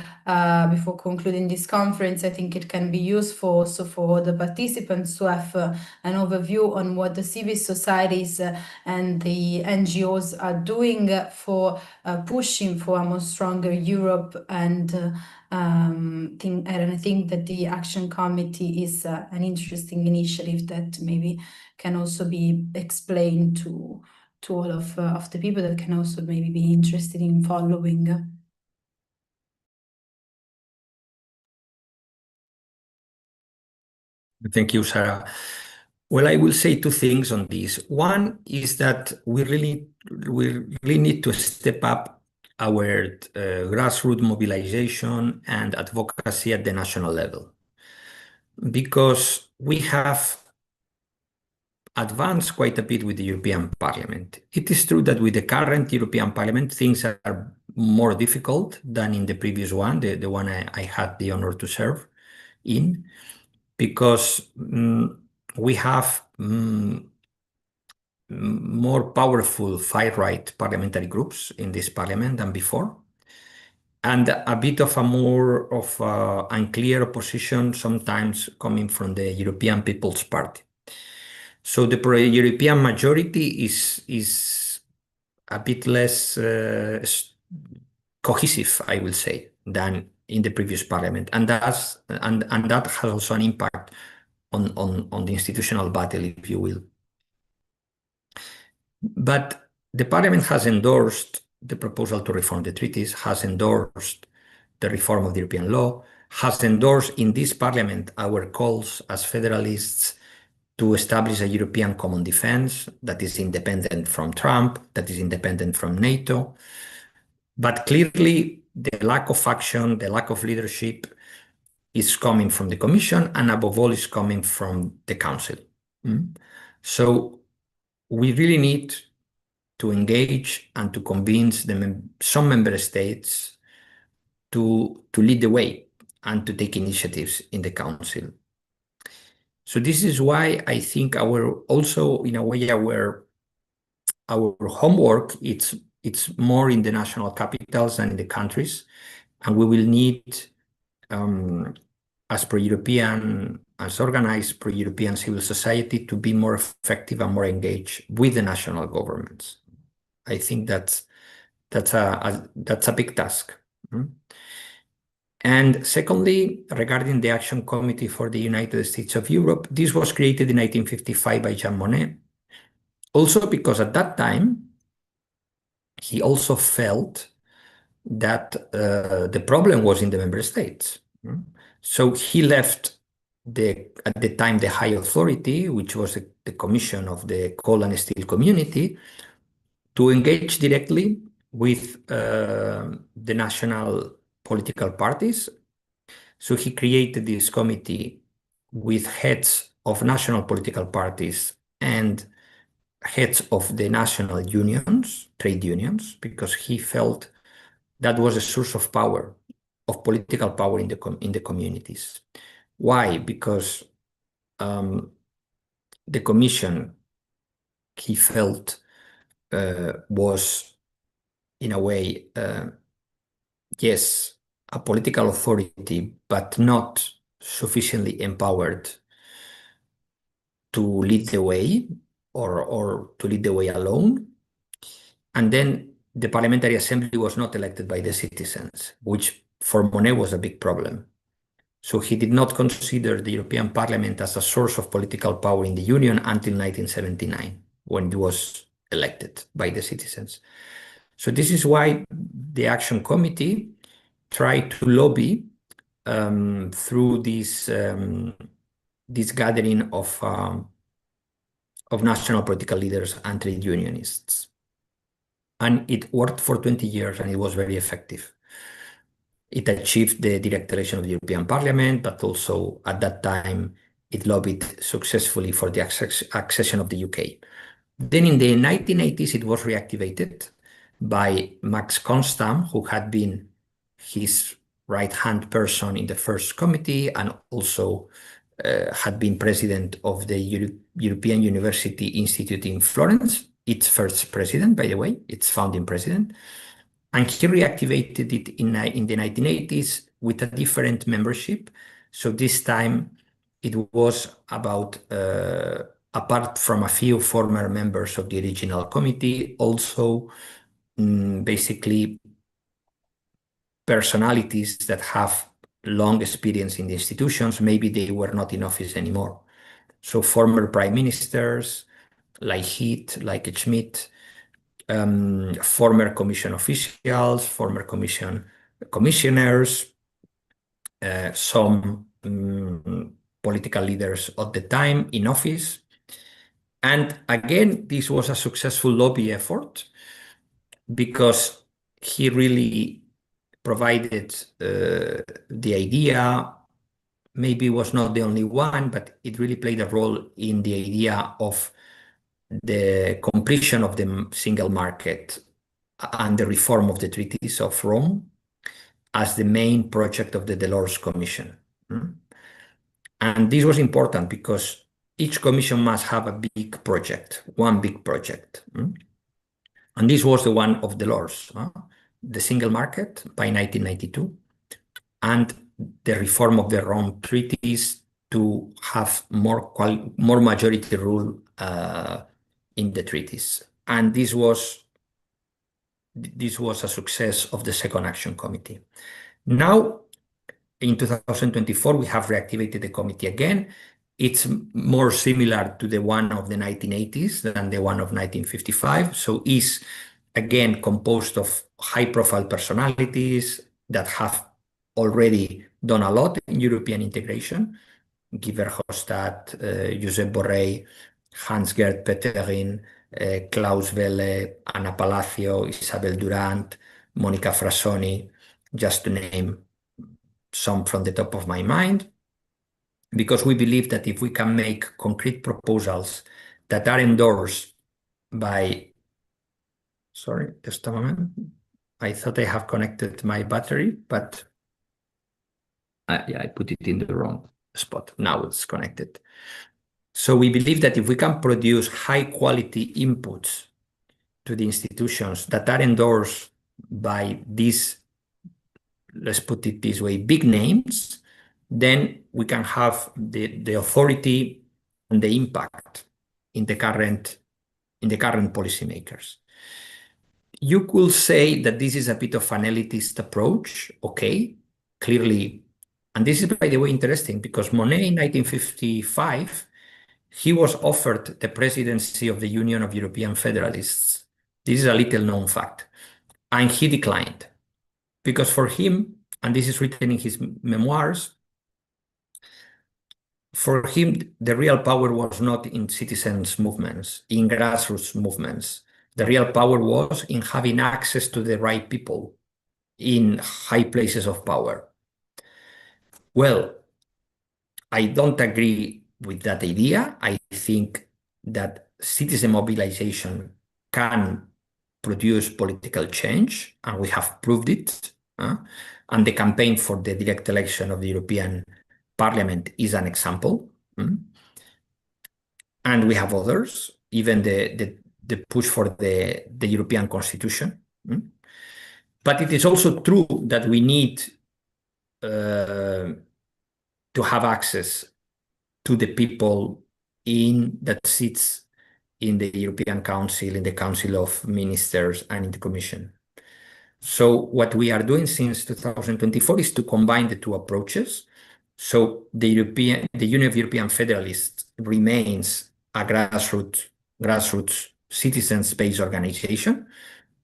B: concluding this conference, I think it can be useful also for the participants to have an overview on what the civil societies and the NGOs are doing for pushing for a more stronger Europe. And I think that the Action Committee is an interesting initiative that maybe can also be explained to all of the people that can also maybe be interested in following.
C: Thank you, Sarah. Well, I will say two things on this. One is that we really need to step up our grassroots mobilization and advocacy at the national level, because we have advanced quite a bit with the European Parliament. It is true that with the current European Parliament, things are more difficult than in the previous one, the one I had the honor to serve in, because we have more powerful far-right parliamentary groups in this parliament than before, and a bit of a more of unclear opposition sometimes coming from the European People's Party. So the pro-European majority is a bit less cohesive, I will say, than in the previous parliament, and that has also an impact on the institutional battle, if you will. But the parliament has endorsed the proposal to reform the treaties, has endorsed the reform of the European law, has endorsed in this parliament our calls as federalists to establish a European common defense that is independent from Trump, that is independent from NATO. But clearly, the lack of action, the lack of leadership is coming from the Commission, and above all is coming from the Council. So we really need to engage and to convince some member states to lead the way and to take initiatives in the Council. So this is why I think also in a way our homework it's more in the national capitals than in the countries, and we will need as organized pro-European civil society to be more effective and more engaged with the national governments. I think that's a big task. And secondly, regarding the Action Committee for the United States of Europe, this was created in 1955 by Jean Monnet, also because at that time he also felt that the problem was in the member states. So he left at the time the high authority, which was the Commission of the Coal and Steel Community, to engage directly with the national political parties. So he created this committee with heads of national political parties and heads of the national unions, trade unions, because he felt that was a source of power, of political power in the communities. Why? Because the Commission, he felt, was in a way, yes, a political authority, but not sufficiently empowered to lead the way or to lead the way alone. And then the Parliamentary Assembly was not elected by the citizens, which for Monnet was a big problem. So he did not consider the European Parliament as a source of political power in the Union until 1979, when it was elected by the citizens. So this is why the Action Committee tried to lobby through this gathering of national political leaders and trade unionists. and it worked for 20 years, and it was very effective. It achieved the direct election of the European Parliament, but also at that time, it lobbied successfully for the accession of the UK. Then in the 1980s, it was reactivated by Max Constam, who had been his right-hand person in the first committee and also had been president of the European University Institute in Florence, its first president, by the way, its founding president. And he reactivated it in the 1980s with a different membership. So this time it was about, apart from a few former members of the original committee, also basically personalities that have long experience in the institutions. Maybe they were not in office anymore. So former prime ministers like Heath, like Schmidt, former commission officials, former commissioners, some political leaders at the time in office. And again, this was a successful lobby effort because he really provided the idea, maybe was not the only one, but it really played a role in the idea of the completion of the single market and the reform of the treaties of Rome as the main project of the Delors Commission. And this was important because each commission must have a big project, one big project. And this was the one of Delors, the single market by 1992, and the reform of the Rome treaties to have more majority rule in the treaties. And this was a success of the Second Action Committee. Now, in 2024, we have reactivated the committee again. It's more similar to the one of the 1980s than the one of 1955. So it's again composed of high-profile personalities that have already done a lot in European integration. Guy Verhofstadt, Josep Borrell, Hans-Gert Pöttering, Klaus Welle, Ana Palacio, Isabel Durant, Monica Frassoni, just to name some from the top of my mind, because we believe that if we can make concrete proposals that are endorsed by, sorry, just a moment. I thought I have connected my battery, but yeah, I put it in the wrong spot. Now it's connected. So we believe that if we can produce high quality inputs to the institutions that are endorsed by these, let's put it this way, big names, then we can have the authority and the impact in the current policymakers. You could say that this is a bit of an elitist approach, okay, clearly. And this is, by the way, interesting because Monnet in 1955, he was offered the presidency of the Union of European Federalists. This is a little known fact. And he declined because for him, and this is written in his memoirs, for him, the real power was not in citizens' movements, in grassroots movements. The real power was in having access to the right people in high places of power. Well, I don't agree with that idea. I think that citizen mobilization can produce political change, and we have proved it. And the campaign for the direct election of the European Parliament is an example. And we have others, even the push for the European Constitution. But it is also true that we need to have access to the people that sits in the European Council, in the Council of Ministers, and in the Commission. So what we are doing since 2024 is to combine the two approaches. So the Union of European Federalists remains a grassroots citizens-based organization,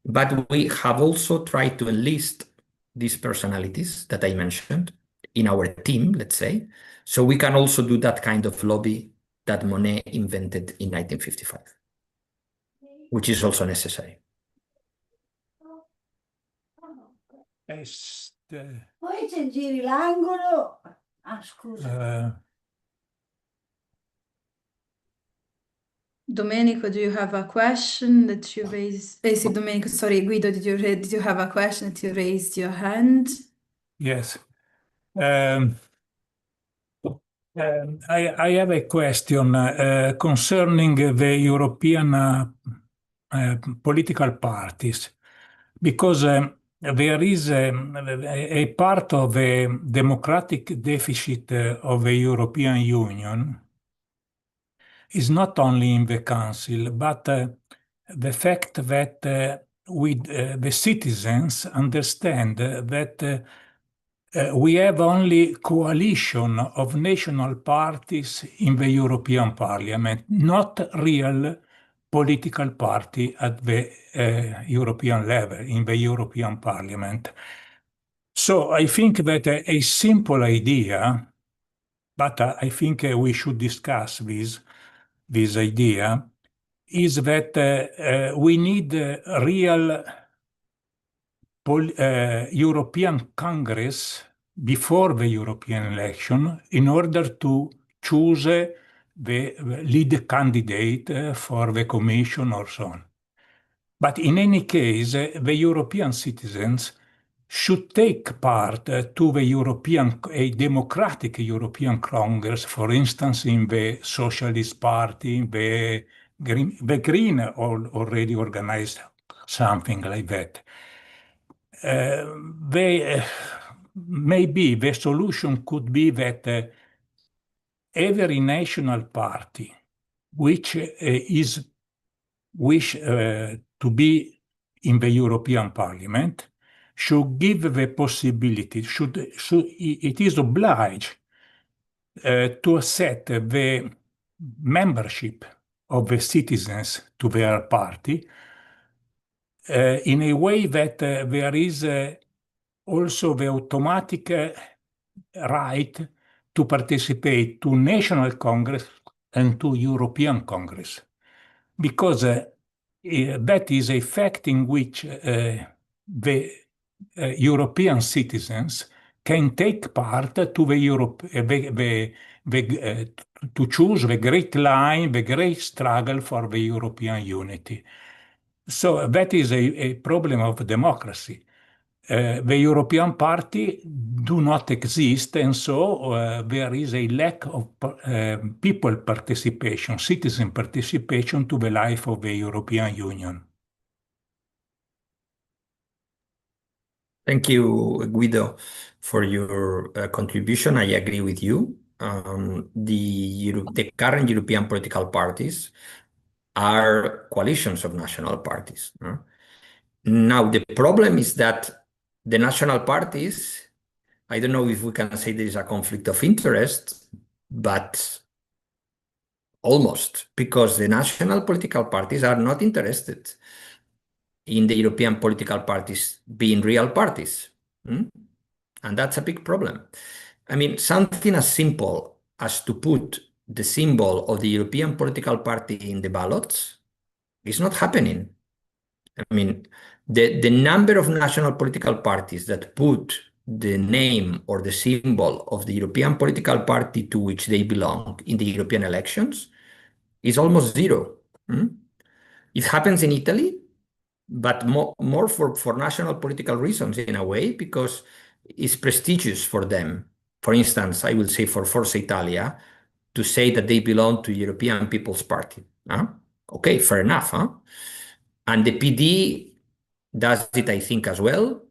C: but we have also tried to enlist these personalities that I mentioned in our team, let's say, so we can also do that kind of lobby that Monnet invented in 1955, which is also necessary.
D: Poi c'è giri l'angolo. Ah, scusa.
B: Domenico, do you have a question that you raised? Domenico, sorry, Guido, did you have a question that you raised your hand?
E: Yes. I have a question concerning the European political parties, because there is a part of the democratic deficit of the European Union is not only in the Council, but the fact that the citizens understand that we have only coalition of national parties in the European Parliament, not real political party at the European level, in the European Parliament. So I think that a simple idea, but I think we should discuss this idea, is that we need real European Congress before the European election in order to choose the lead candidate for the Commission or so on. But in any case, the European citizens should take part to a democratic European Congress, for instance, in the Socialist Party, the Green already organized something like that. Maybe the solution could be that every national party which is wish to be in the European Parliament should give the possibility, it is obliged to accept the membership of the citizens to their party in a way that there is also the automatic right to participate to National Congress and to European Congress, because that is a fact in which the European citizens can take part to to choose the great line, the great struggle for the European unity. So that is a problem of democracy. The European Party do not exist, and so there is a lack of people participation, citizen participation to the life of the European Union.
C: Thank you, Guido, for your contribution. I agree with you. The current European political parties are coalitions of national parties. Now, the problem is that the national parties, I don't know if we can say there is a conflict of interest, but almost, because the national political parties are not interested in the European political parties being real parties. And that's a big problem. I mean, something as simple as to put the symbol of the European political party in the ballots is not happening. I mean, the number of national political parties that put the name or the symbol of the European political party to which they belong in the European elections is almost zero. It happens in Italy, but more for national political reasons in a way, because it's prestigious for them. For instance, I will say for Forza Italia to say that they belong to European People's Party. Okay, fair enough. And the PD does it, I think, as well,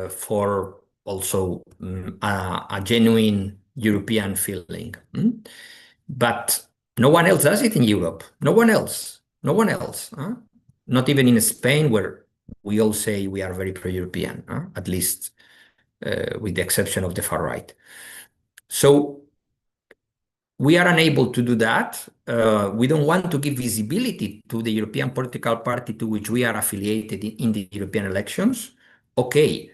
C: for also a genuine European feeling. But no one else does it in Europe. No one else. No one else. Not even in Spain, where we all say we are very pro-European, at least with the exception of the far right. So we are unable to do that. We don't want to give visibility to the European political party to which we are affiliated in the European elections. Okay,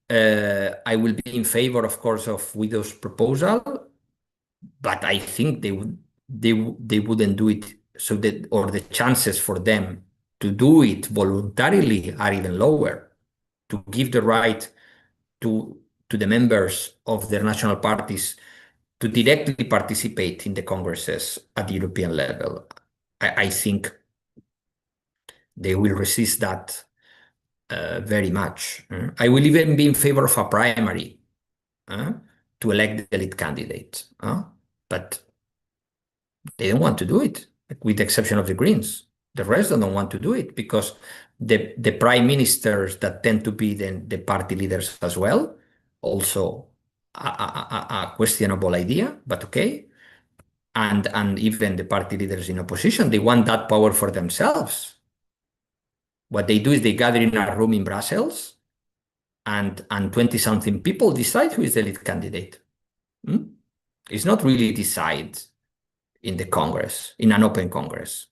C: I will be in favor, of course, of Guido's proposal, but I think they wouldn't do it, so that, or the chances for them to do it voluntarily are even lower. to give the right to the members of their national parties to directly participate in the congresses at the European level. I think they will resist that very much. I will even be in favor of a primary to elect the lead candidate, but they don't want to do it, with the exception of the Greens. The rest don't want to do it because the prime ministers that tend to be the party leaders as well, also a questionable idea, but okay. And even the party leaders in opposition, they want that power for themselves. What they do is they gather in a room in Brussels and 20-something people decide who is the lead candidate. It's not really decided in the Congress, in an open Congress.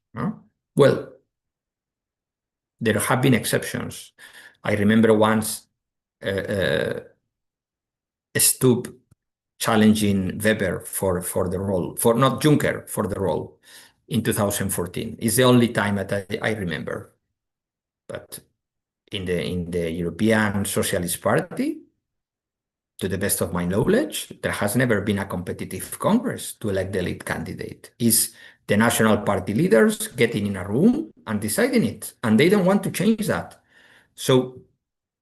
C: Well, there have been exceptions. I remember once Stubb challenging Weber for the role, not Juncker, for the role in 2014. It's the only time that I remember. But in the European Socialist Party, to the best of my knowledge, there has never been a competitive Congress to elect the lead candidate. It's the national party leaders getting in a room and deciding it, and they don't want to change that. So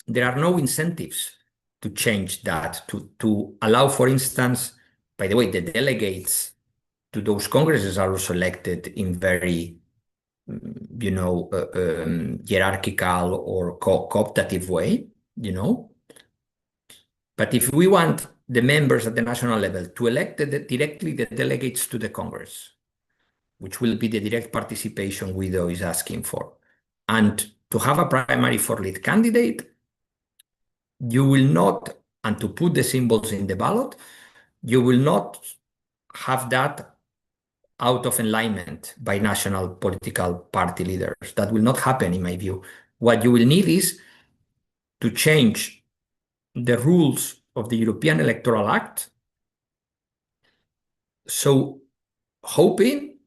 C: there are no incentives to change that, to allow, for instance, by the way, the delegates to those congresses are also elected in very, hierarchical or cooptative way, But if we want the members at the national level to elect directly the delegates to the Congress, which will be the direct participation Guido is asking for, and to have a primary for lead candidate, you will not, and to put the symbols in the ballot, you will not have that out of alignment by national political party leaders. That will not happen, in my view. What you will need is to change the rules of the European Electoral Act, so hoping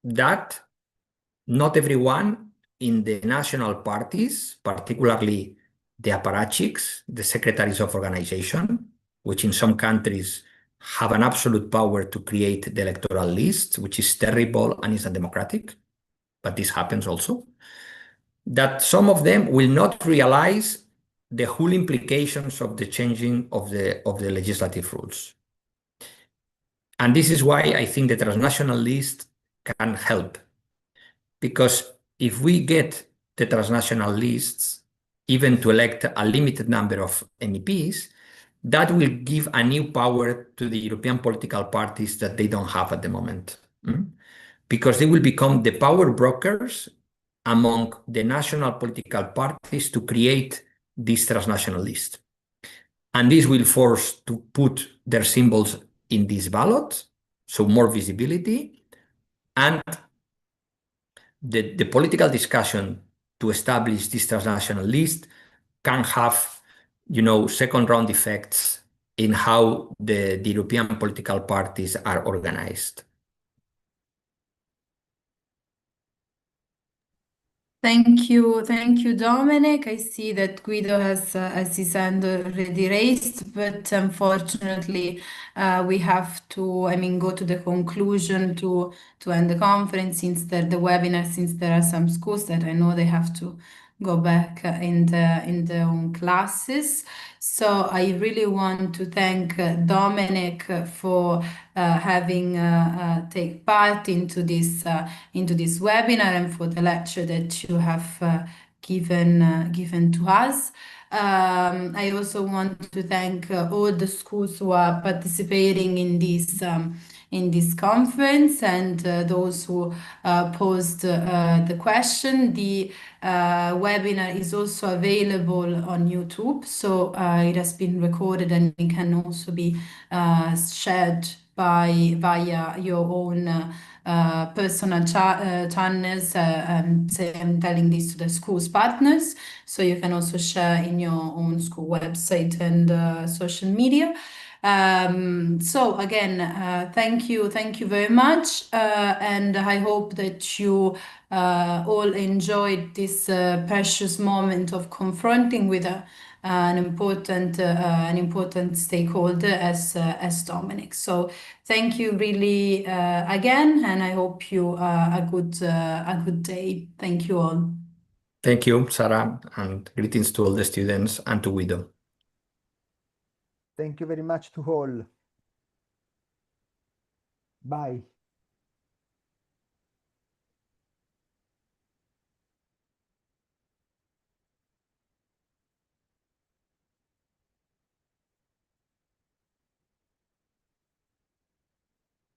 C: that not everyone in the national parties, particularly the apparatchiks, the secretaries of organization, which in some countries have an absolute power to create the electoral list, which is terrible and is undemocratic, but this happens also, that some of them will not realize the whole implications of the changing of the legislative rules. And this is why I think the transnational list can help. Because if we get the transnational lists, even to elect a limited number of MEPs, that will give a new power to the European political parties that they don't have at the moment. Because they will become the power brokers among the national political parties to create this transnational list. And this will force to put their symbols in this ballot, so more visibility, and the political discussion to establish this transnational list can have, second round effects in how the European political parties are organized.
B: Thank you, Domènec. I see that Guido has his hand already raised, but unfortunately, we have to, go to the conclusion to end the conference since the webinar, since there are some schools that I know they have to go back in their own classes. So I really want to thank Domènec for having take part into this webinar and for the lecture that you have given to us. I also want to thank all the schools who are participating in this conference and those who posed the question. The webinar is also available on YouTube, so it has been recorded and it can also be shared via your own personal channels. I'm telling this to the school's partners, so you can also share in your own school website and social media. So again, thank you very much, and I hope that you all enjoyed this precious moment of confronting with an important stakeholder as Domènec. So thank you really again, and I hope you a good day. Thank you all.
C: Thank you, Sarah, and greetings to all the students and to Guido.
F: Thank you very much to all. Bye.